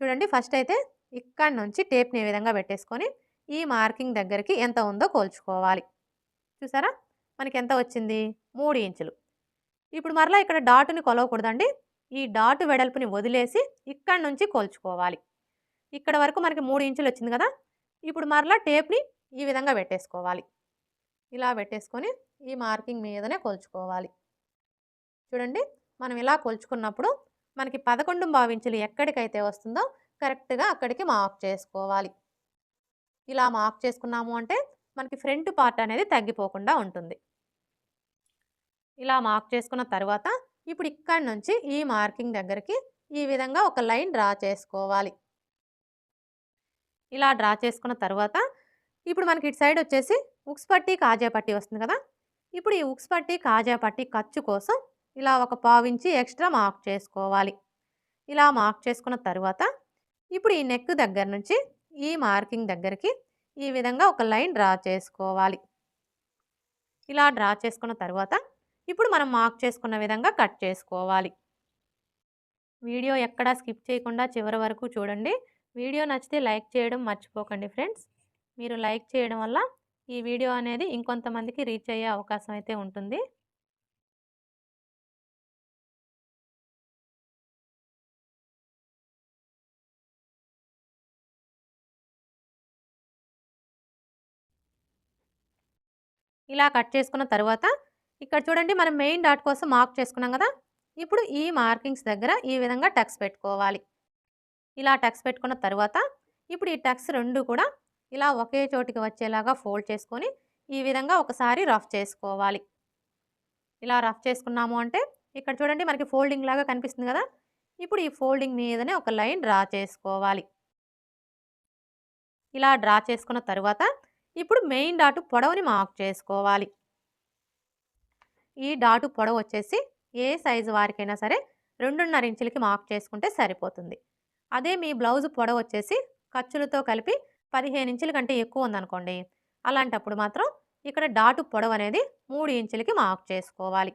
చూడండి ఫస్ట్ అయితే ఇక్కడి నుంచి టేప్‌ని ఈ విధంగా పెట్టేసుకొని ఈ మార్కింగ్ దగ్గరికి ఎంత ఉందో కొలుచుకోవాలి. చూసారా? మనకి ఎంత వచ్చింది? 3 ఇంచులు. ఇప్పుడు మరలా ఇక్కడ డాట్‌ని కొలవకూడదండి. ఈ డాట్ వెడల్పుని వదిలేసి ఇక్కడి నుంచి కొలుచుకోవాలి. ఇక్కడ వరకు మనకి 3 ఇంచులు వచ్చింది కదా! ఇప్పుడు మరలా టేప్‌ని ఈ విధంగా పెట్టేసుకోవాలి. ఇలా పెట్టేసుకొని ఈ మార్కింగ్ మీదనే కొలుచుకోవాలి. చూడండి మనం ఇలా కొలుచుకున్నప్పుడు మనకి 11 ఇంచులు ఎక్కడికైతే వస్తుందో కరెక్ట్‌గా అక్కడికి మార్క్ చేసుకోవాలి. ఇలా మార్క్ చేసుకున్నాము అంటే మనకి ఫ్రంట్ పార్ట్ అనేది తగ్గిపోకుండా ఉంటుంది. ఇలా మార్క్ చేసుకున్న తర్వాత ఇప్పుడు ఇక్కడి నుంచి ఈ మార్కింగ్ దగ్గరికి ఈ విధంగా ఒక లైన్ డ్రా చేసుకోవాలి. ఇలా డ్రా చేసుకున్న తర్వాత ఇప్పుడు మనకి ఇటు సైడ్ వచ్చేసి ఉక్స్ పట్టీ, కాజా పట్టీ వస్తుంది కదా! ఇప్పుడు ఈ ఉక్స్ పట్టీ, కాజా పట్టీ ఖర్చు కోసం ఇలా ఒక పావించి ఎక్స్ట్రా మార్క్ చేసుకోవాలి. ఇలా మార్క్ చేసుకున్న తర్వాత ఇప్పుడు ఈ నెక్ దగ్గర నుంచి ఈ మార్కింగ్ దగ్గరికి ఈ విధంగా ఒక లైన్ డ్రా చేసుకోవాలి. ఇలా డ్రా చేసుకున్న తర్వాత ఇప్పుడు మనం మార్క్ చేసుకున్న విధంగా కట్ చేసుకోవాలి. వీడియో ఎక్కడా స్కిప్ చేయకుండా చివరి వరకు చూడండి. వీడియో నచ్చితే లైక్ చేయడం మర్చిపోకండి ఫ్రెండ్స్. మీరు లైక్ చేయడం వల్ల ఈ వీడియో అనేది ఇంకొంతమందికి రీచ్ అయ్యే అవకాశం అయితే ఉంటుంది. ఇలా కట్ చేసుకున్న తర్వాత ఇక్కడ చూడండి మనం మెయిన్ డాట్ కోసం మార్క్ చేసుకున్నాం కదా! ఇప్పుడు ఈ మార్కింగ్స్ దగ్గర ఈ విధంగా టక్స్ పెట్టుకోవాలి. ఇలా టక్స్ పెట్టుకున్న తర్వాత ఇప్పుడు ఈ టక్స్ 2 కూడా ఇలా ఒకే చోటికి వచ్చేలాగా ఫోల్డ్ చేసుకొని ఈ విధంగా ఒకసారి రఫ్ చేసుకోవాలి. ఇలా రఫ్ చేసుకున్నాము అంటే ఇక్కడ చూడండి మనకి ఫోల్డింగ్ లాగా కనిపిస్తుంది కదా! ఇప్పుడు ఈ ఫోల్డింగ్ మీదనే ఒక లైన్ డ్రా చేసుకోవాలి. ఇలా డ్రా చేసుకున్న తర్వాత ఇప్పుడు మెయిన్ డాట్ పొడవుని మార్క్ చేసుకోవాలి. ఈ డాటు పొడవు వచ్చేసి ఏ సైజు వారికైనా సరే 2.5 ఇంచులకి మార్క్ చేసుకుంటే సరిపోతుంది. అదే మీ బ్లౌజ్ పొడవు వచ్చేసి ఖర్చులతో కలిపి 15 ఇంచుల కంటే ఎక్కువ ఉందనుకోండి, అలాంటప్పుడు మాత్రం ఇక్కడ డాటు పొడవు అనేది 3 ఇంచులకి మార్క్ చేసుకోవాలి.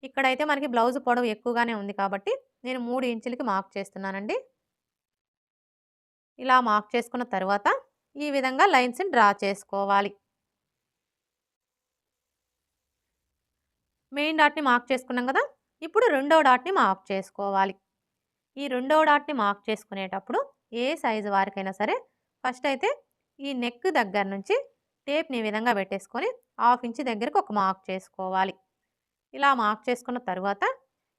ఇక్కడైతే మనకి బ్లౌజ్ పొడవు ఎక్కువగానే ఉంది కాబట్టి నేను 3 ఇంచులకి మార్క్ చేస్తున్నానండి. ఇలా మార్క్ చేసుకున్న తర్వాత ఈ విధంగా లైన్స్ని డ్రా చేసుకోవాలి. మెయిన్ డాట్‌ని మార్క్ చేసుకున్నాం కదా! ఇప్పుడు రెండో డాట్‌ని మార్క్ చేసుకోవాలి. ఈ రెండో డాట్‌ని మార్క్ చేసుకునేటప్పుడు ఏ సైజు వారికైనా సరే ఫస్ట్ అయితే ఈ నెక్ దగ్గర నుంచి టేప్‌ని ఈ విధంగా పెట్టేసుకొని 1/2 ఇంచ్ దగ్గరికి ఒక మార్క్ చేసుకోవాలి. ఇలా మార్క్ చేసుకున్న తరువాత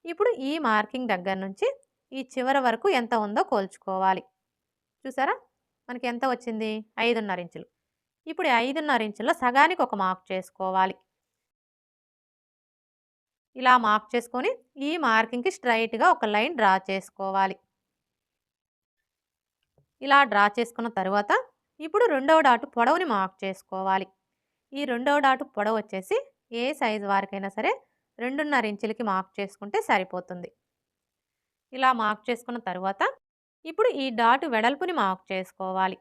ఇప్పుడు ఈ మార్కింగ్ దగ్గర నుంచి ఈ చివరి వరకు ఎంత ఉందో కొలుచుకోవాలి. చూసారా? మనకి ఎంత వచ్చింది? 5.5 ఇంచులు. ఇప్పుడు ఈ 5.5 ఇంచుల్లో సగానికి ఒక మార్క్ చేసుకోవాలి. ఇలా మార్క్ చేసుకొని ఈ మార్కింగ్‌కి స్ట్రెయిట్‌గా ఒక లైన్ డ్రా చేసుకోవాలి. ఇలా డ్రా చేసుకున్న తర్వాత ఇప్పుడు రెండవ డాట్ పొడవుని మార్క్ చేసుకోవాలి. ఈ రెండవ డాట్ పొడవు వచ్చేసి ఏ సైజు వారికైనా సరే 2.5 ఇంచులకి మార్క్ చేసుకుంటే సరిపోతుంది. ఇలా మార్క్ చేసుకున్న తరువాత ఇప్పుడు ఈ డాట్ వెడల్పుని మార్క్ చేసుకోవాలి.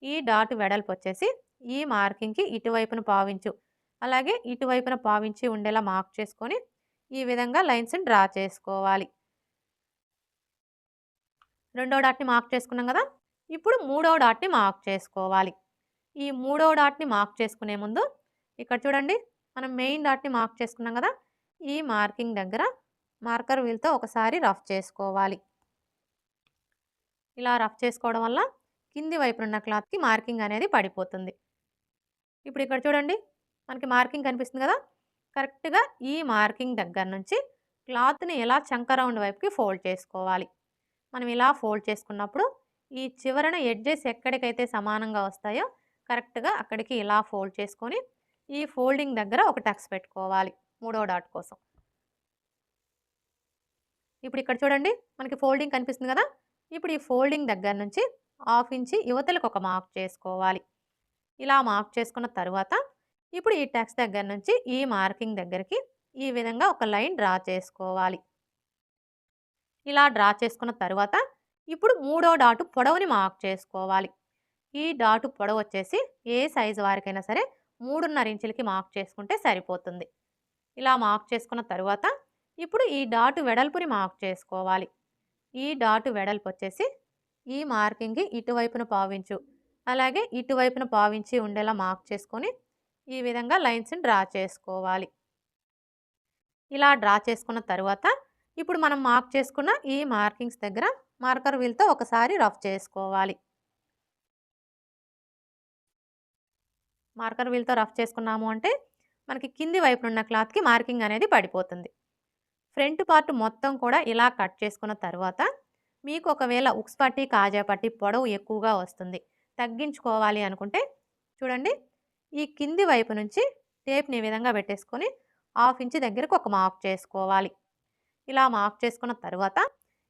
ఈ డాట్ వెడల్పు వచ్చేసి ఈ మార్కింగ్‌కి ఇటువైపున పావించు, అలాగే ఇటువైపున పావించి ఉండేలా మార్క్ చేసుకొని ఈ విధంగా లైన్స్‌ని డ్రా చేసుకోవాలి. రెండో డాట్‌ని మార్క్ చేసుకున్నాం కదా! ఇప్పుడు మూడో డాట్‌ని మార్క్ చేసుకోవాలి. ఈ మూడో డాట్‌ని మార్క్ చేసుకునే ముందు ఇక్కడ చూడండి, మనం మెయిన్ డాట్‌ని మార్క్ చేసుకున్నాం కదా! ఈ మార్కింగ్ దగ్గర మార్కర్ వీల్‌తో ఒకసారి రఫ్ చేసుకోవాలి. ఇలా రఫ్ చేసుకోవడం వల్ల కింది వైపునున్న క్లాత్‌కి మార్కింగ్ అనేది పడిపోతుంది. ఇప్పుడు ఇక్కడ చూడండి, మనకి మార్కింగ్ కనిపిస్తుంది కదా! కరెక్ట్‌గా ఈ మార్కింగ్ దగ్గర నుంచి క్లాత్‌ని ఇలా చంక రౌండ్ వైపుకి ఫోల్డ్ చేసుకోవాలి. మనం ఇలా ఫోల్డ్ చేసుకున్నప్పుడు ఈ చివరన ఎడ్జెస్ ఎక్కడికైతే సమానంగా వస్తాయో కరెక్ట్‌గా అక్కడికి ఇలా ఫోల్డ్ చేసుకొని ఈ ఫోల్డింగ్ దగ్గర ఒక టక్స్ పెట్టుకోవాలి మూడో డాట్ కోసం. ఇప్పుడు ఇక్కడ చూడండి, మనకి ఫోల్డింగ్ కనిపిస్తుంది కదా! ఇప్పుడు ఈ ఫోల్డింగ్ దగ్గర నుంచి 1/2 ఇంచి యువతలకు ఒక మార్క్ చేసుకోవాలి. ఇలా మార్క్ చేసుకున్న తరువాత ఇప్పుడు ఈ టక్స్ దగ్గర నుంచి ఈ మార్కింగ్ దగ్గరికి ఈ విధంగా ఒక లైన్ డ్రా చేసుకోవాలి. ఇలా డ్రా చేసుకున్న తరువాత ఇప్పుడు మూడో డాటు పొడవుని మార్క్ చేసుకోవాలి. ఈ డాటు పొడవు వచ్చేసి ఏ సైజు వారికైనా సరే 3.5 ఇంచులకి మార్క్ చేసుకుంటే సరిపోతుంది. ఇలా మార్క్ చేసుకున్న తరువాత ఇప్పుడు ఈ డాటు వెడల్పుని మార్క్ చేసుకోవాలి. ఈ డాటు వెడల్పు వచ్చేసి ఈ మార్కింగ్‌కి ఇటువైపున పావించు, అలాగే ఇటువైపున పావించి ఉండేలా మార్క్ చేసుకొని ఈ విధంగా లైన్స్‌ని డ్రా చేసుకోవాలి. ఇలా డ్రా చేసుకున్న తరువాత ఇప్పుడు మనం మార్క్ చేసుకున్న ఈ మార్కింగ్స్ దగ్గర మార్కర్ వీల్‌తో ఒకసారి రఫ్ చేసుకోవాలి. మార్కర్ వీల్‌తో రఫ్ చేసుకున్నాము అంటే మనకి కింది వైపునున్న క్లాత్‌కి మార్కింగ్ అనేది పడిపోతుంది. ఫ్రంట్ పార్ట్ మొత్తం కూడా ఇలా కట్ చేసుకున్న తరువాత మీకు ఒకవేళ ఉక్స్ పట్టి, కాజా పట్టి పొడవు ఎక్కువగా వస్తుంది, తగ్గించుకోవాలి అనుకుంటే చూడండి, ఈ కింది వైపు నుంచి టేప్‌ని ఈ విధంగా పెట్టేసుకొని 1/2 ఇంచ్ దగ్గరకు ఒక మార్క్ చేసుకోవాలి. ఇలా మార్క్ చేసుకున్న తరువాత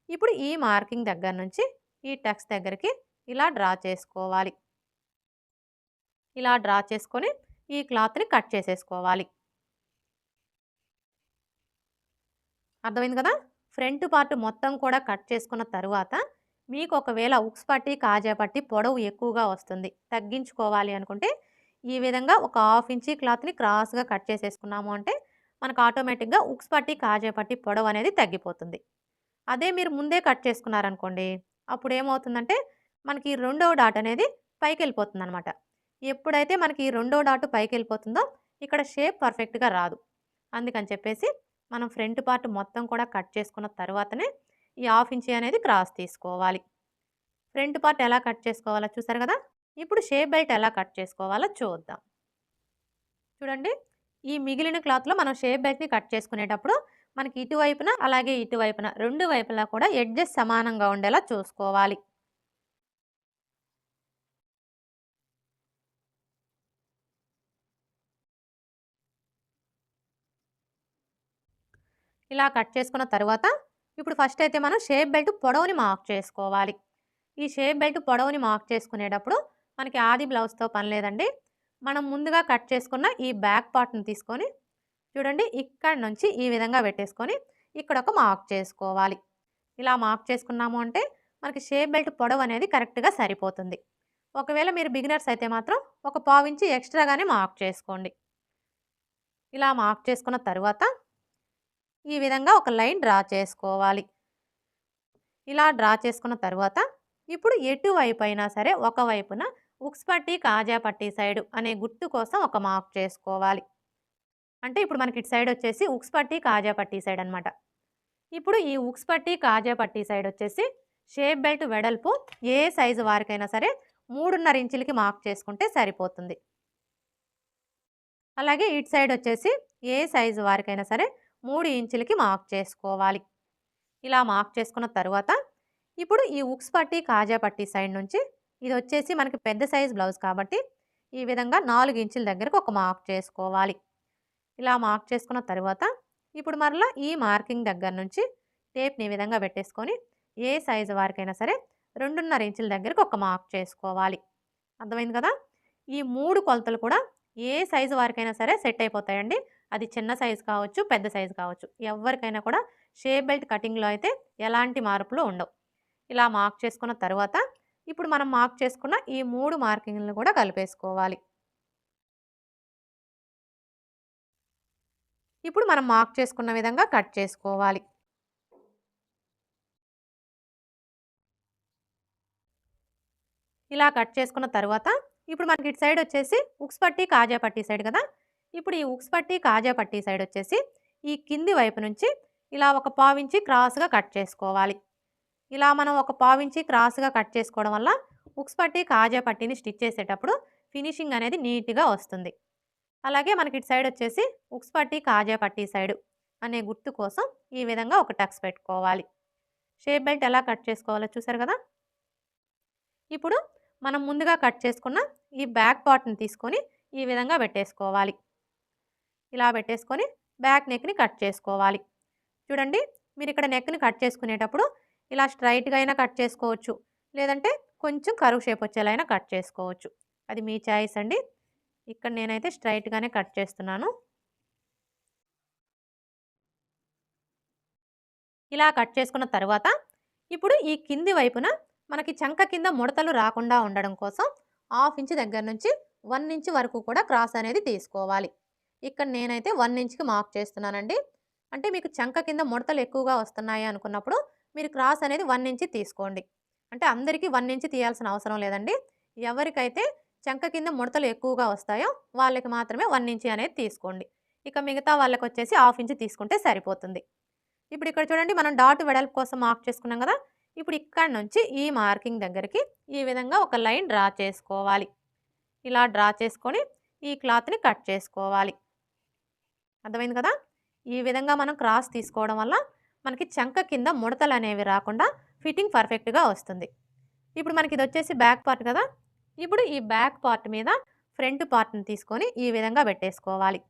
ఇప్పుడు ఈ మార్కింగ్ దగ్గర నుంచి ఈ టక్స్ దగ్గరికి ఇలా డ్రా చేసుకోవాలి. ఇలా డ్రా చేసుకొని ఈ క్లాత్‌ని కట్ చేసేసుకోవాలి. అర్థమైంది కదా! ఫ్రంట్ పార్ట్ మొత్తం కూడా కట్ చేసుకున్న తరువాత మీకు ఒకవేళ ఉక్స్ పట్టి, కాజా పట్టి పొడవు ఎక్కువగా వస్తుంది, తగ్గించుకోవాలి అనుకుంటే ఈ విధంగా ఒక 1/2 ఇంచీ క్లాత్‌ని క్రాస్‌గా కట్ చేసేసుకున్నాము అంటే మనకు ఆటోమేటిక్‌గా ఉక్స్ పట్టి, కాజా పట్టి పొడవు అనేది తగ్గిపోతుంది. అదే మీరు ముందే కట్ చేసుకున్నారనుకోండి, అప్పుడు ఏమవుతుందంటే మనకి రెండో డాట్ అనేది పైకెళ్ళిపోతుందనమాట. ఎప్పుడైతే మనకి ఈ రెండో డాట్ పైకెళ్ళిపోతుందో ఇక్కడ షేప్ పర్ఫెక్ట్‌గా రాదు. అందుకని చెప్పేసి మనం ఫ్రంట్ పార్ట్ మొత్తం కూడా కట్ చేసుకున్న తర్వాతనే ఈ 1/2 ఇంచీ అనేది క్రాస్ తీసుకోవాలి. ఫ్రంట్ పార్ట్ ఎలా కట్ చేసుకోవాలో చూసారు కదా! ఇప్పుడు షేప్ బెల్ట్ ఎలా కట్ చేసుకోవాలో చూద్దాం. చూడండి, ఈ మిగిలిన క్లాత్‌లో మనం షేప్ బెల్ట్‌ని కట్ చేసుకునేటప్పుడు మనకి ఇటువైపున అలాగే ఇటువైపున 2 వైపులా కూడా ఎడ్జెస్ సమానంగా ఉండేలా చూసుకోవాలి. ఇలా కట్ చేసుకున్న తరువాత ఇప్పుడు ఫస్ట్ అయితే మనం షేప్ బెల్ట్ పొడవుని మార్క్ చేసుకోవాలి. ఈ షేప్ బెల్ట్ పొడవుని మార్క్ చేసుకునేటప్పుడు మనకి ఆది బ్లౌజ్‌తో పని లేదండి. మనం ముందుగా కట్ చేసుకున్న ఈ బ్యాక్ పార్ట్‌ని తీసుకొని చూడండి, ఇక్కడి నుంచి ఈ విధంగా పెట్టేసుకొని ఇక్కడ ఒక మార్క్ చేసుకోవాలి. ఇలా మార్క్ చేసుకున్నాము అంటే మనకి షేప్ బెల్ట్ పొడవు అనేది కరెక్ట్‌గా సరిపోతుంది. ఒకవేళ మీరు బిగినర్స్ అయితే మాత్రం ఒక పావించి ఎక్స్ట్రాగానే మార్క్ చేసుకోండి. ఇలా మార్క్ చేసుకున్న తరువాత ఈ విధంగా ఒక లైన్ డ్రా చేసుకోవాలి. ఇలా డ్రా చేసుకున్న తరువాత ఇప్పుడు ఎటువైపు అయినా సరే ఒకవైపున ఉక్స్ పట్టి, కాజా పట్టి సైడ్ అనే గుర్తు కోసం ఒక మార్క్ చేసుకోవాలి. అంటే ఇప్పుడు మనకి ఇటు సైడ్ వచ్చేసి ఉక్స్ పట్టి, కాజా పట్టి సైడ్ అనమాట. ఇప్పుడు ఈ ఉక్స్ పట్టి, కాజా పట్టి సైడ్ వచ్చేసి షేప్ బెల్ట్ వెడల్పు ఏ సైజు వారికైనా సరే 3.5 ఇంచులకి మార్క్ చేసుకుంటే సరిపోతుంది. అలాగే ఇటు సైడ్ వచ్చేసి ఏ సైజు వారికైనా సరే 3 ఇంచులకి మార్క్ చేసుకోవాలి. ఇలా మార్క్ చేసుకున్న తరువాత ఇప్పుడు ఈ ఉక్స్ పట్టి, కాజా పట్టి సైడ్ నుంచి ఇది వచ్చేసి మనకి పెద్ద సైజ్ బ్లౌజ్ కాబట్టి ఈ విధంగా 4 ఇంచుల దగ్గరకు ఒక మార్క్ చేసుకోవాలి. ఇలా మార్క్ చేసుకున్న తరువాత ఇప్పుడు మరలా ఈ మార్కింగ్ దగ్గర నుంచి టేప్‌ని ఈ విధంగా పెట్టేసుకొని ఏ సైజు వారికైనా సరే 2.5 ఇంచుల దగ్గరకు ఒక మార్క్ చేసుకోవాలి. అర్థమైంది కదా! ఈ 3 కొలతలు కూడా ఏ సైజు వారికైనా సరే సెట్ అయిపోతాయండి. అది చిన్న సైజు కావచ్చు, పెద్ద సైజు కావచ్చు. ఎవరికైనా కూడా షేప్ బెల్ట్ కటింగ్‌లో అయితే ఎలాంటి మార్పులు ఉండవు. ఇలా మార్క్ చేసుకున్న తరువాత ఇప్పుడు మనం మార్క్ చేసుకున్న ఈ 3 మార్కింగ్‌లను కూడా కలిపేసుకోవాలి. ఇప్పుడు మనం మార్క్ చేసుకున్న విధంగా కట్ చేసుకోవాలి. ఇలా కట్ చేసుకున్న తరువాత ఇప్పుడు మనకి ఇటు సైడ్ వచ్చేసి ఉక్స్ పట్టీ, కాజా పట్టీ సైడ్ కదా! ఇప్పుడు ఈ ఉక్స్ పట్టీ, కాజా పట్టీ సైడ్ వచ్చేసి ఈ కింది వైపు నుంచి ఇలా ఒక పావించి క్రాస్‌గా కట్ చేసుకోవాలి. ఇలా మనం ఒక పావించి క్రాస్‌గా కట్ చేసుకోవడం వల్ల ఉక్స్ పట్టీ, కాజా పట్టీని స్టిచ్ చేసేటప్పుడు ఫినిషింగ్ అనేది నీట్‌గా వస్తుంది. అలాగే మనకి ఇటు సైడ్ వచ్చేసి ఉక్స్ పట్టీ, కాజా పట్టీ సైడు అనే గుర్తు కోసం ఈ విధంగా ఒక టక్స్ పెట్టుకోవాలి. షేప్ బెల్ట్ ఎలా కట్ చేసుకోవాలో చూసారు కదా! ఇప్పుడు మనం ముందుగా కట్ చేసుకున్న ఈ బ్యాక్ పార్ట్‌ని తీసుకొని ఈ విధంగా పెట్టేసుకోవాలి. ఇలా పెట్టేసుకొని బ్యాక్ నెక్‌ని కట్ చేసుకోవాలి. చూడండి, మీరిక్కడ నెక్‌ని కట్ చేసుకునేటప్పుడు ఇలా స్ట్రెయిట్‌గా అయినా కట్ చేసుకోవచ్చు. లేదంటే కొంచెం కర్వ్ షేప్ వచ్చేలా అయినా కట్ చేసుకోవచ్చు. అది మీ చాయిస్ అండి. ఇక్కడ నేనైతే స్ట్రెయిట్‌గానే కట్ చేస్తున్నాను. ఇలా కట్ చేసుకున్న తరువాత ఇప్పుడు ఈ కింది వైపున మనకి చంక కింద ముడతలు రాకుండా ఉండడం కోసం 1/2 ఇంచ్ దగ్గర నుంచి 1 ఇంచ్ వరకు కూడా క్రాస్ అనేది తీసుకోవాలి. ఇక్కడ నేనైతే 1 ఇంచ్‌కి మార్క్ చేస్తున్నానండి. అంటే మీకు చంక కింద ముడతలు ఎక్కువగా వస్తున్నాయి అనుకున్నప్పుడు మీరు క్రాస్ అనేది 1 ఇంచ్ తీసుకోండి. అంటే అందరికీ 1 ఇంచ్ తీయాల్సిన అవసరం లేదండి. ఎవరికైతే చంక కింద ముడతలు ఎక్కువగా వస్తాయో వాళ్ళకి మాత్రమే 1 ఇంచ్ అనేది తీసుకోండి. ఇక మిగతా వాళ్ళకొచ్చేసి 1/2 ఇంచ్ తీసుకుంటే సరిపోతుంది. ఇప్పుడు ఇక్కడ చూడండి, మనం డాట్ వెడల్పు కోసం మార్క్ చేసుకున్నాం కదా! ఇప్పుడు ఇక్కడ నుంచి ఈ మార్కింగ్ దగ్గరికి ఈ విధంగా ఒక లైన్ డ్రా చేసుకోవాలి. ఇలా డ్రా చేసుకొని ఈ క్లాత్‌ని కట్ చేసుకోవాలి. అర్థమైంది కదా! ఈ విధంగా మనం క్రాస్ తీసుకోవడం వల్ల మనకి చంక కింద ముడతలనేవి రాకుండా ఫిట్టింగ్ పర్ఫెక్ట్‌గా వస్తుంది. ఇప్పుడు మనకి ఇదొచ్చేసి బ్యాక్ పార్ట్ కదా! ఇప్పుడు ఈ బ్యాక్ పార్ట్ మీద ఫ్రంట్ పార్ట్‌ని తీసుకొని ఈ విధంగా పెట్టేసుకోవాలి.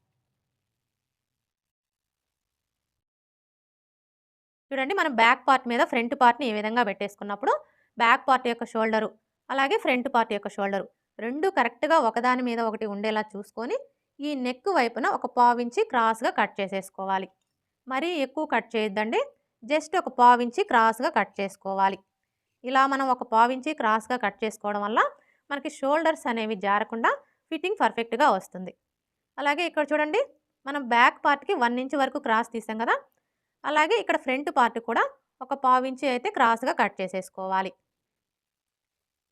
చూడండి, మనం బ్యాక్ పార్ట్ మీద ఫ్రంట్ పార్ట్‌ని ఈ విధంగా పెట్టేసుకున్నప్పుడు బ్యాక్ పార్ట్ యొక్క షోల్డరు, అలాగే ఫ్రంట్ పార్ట్ యొక్క షోల్డరు 2 కరెక్ట్‌గా ఒకదాని మీద ఒకటి ఉండేలా చూసుకొని ఈ నెక్ వైపున ఒక పావించి క్రాస్‌గా కట్ చేసేసుకోవాలి. మరీ ఎక్కువ కట్ చేయొద్దండి. జస్ట్ ఒక పావించి క్రాస్‌గా కట్ చేసుకోవాలి. ఇలా మనం ఒక పావించి క్రాస్‌గా కట్ చేసుకోవడం వల్ల మనకి షోల్డర్స్ అనేవి జారకుండా ఫిట్టింగ్ పర్ఫెక్ట్‌గా వస్తుంది. అలాగే ఇక్కడ చూడండి, మనం బ్యాక్ పార్ట్‌కి 1 ఇంచ్ వరకు క్రాస్ తీసాం కదా! అలాగే ఇక్కడ ఫ్రంట్ పార్ట్ కూడా ఒక పావించి అయితే క్రాస్‌గా కట్ చేసేసుకోవాలి.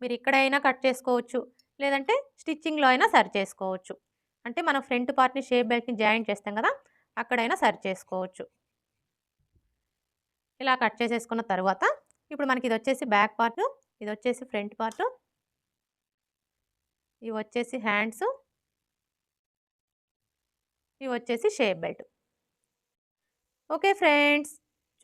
మీరు ఇక్కడైనా కట్ చేసుకోవచ్చు. లేదంటే స్టిచ్చింగ్‌లో అయినా సరి చేసుకోవచ్చు. అంటే మనం ఫ్రంట్ పార్ట్‌ని షేప్ బెల్ట్‌ని జాయింట్ చేస్తాం కదా! అక్కడైనా సరి చేసుకోవచ్చు. ఇలా కట్ చేసేసుకున్న తరువాత ఇప్పుడు మనకి ఇదొచ్చేసి బ్యాక్ పార్టు, ఇదొచ్చేసి ఫ్రంట్ పార్టు, ఇవొచ్చేసి హ్యాండ్సు, ఇవొచ్చేసి షేప్ బెల్ట్. ఓకే ఫ్రెండ్స్,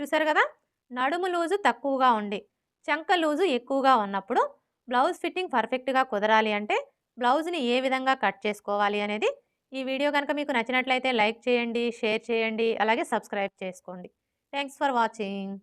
చూసారు కదా! నడుము లూజు తక్కువగా ఉండి, చంక లూజు ఎక్కువగా ఉన్నప్పుడు బ్లౌజ్ ఫిట్టింగ్ పర్ఫెక్ట్‌గా కుదరాలి అంటే బ్లౌజ్‌ని ఏ విధంగా కట్ చేసుకోవాలి అనేది ఈ వీడియో గనుక మీకు నచ్చినట్లయితే లైక్ చేయండి, షేర్ చేయండి, అలాగే సబ్స్క్రైబ్ చేసుకోండి. Thanks for watching.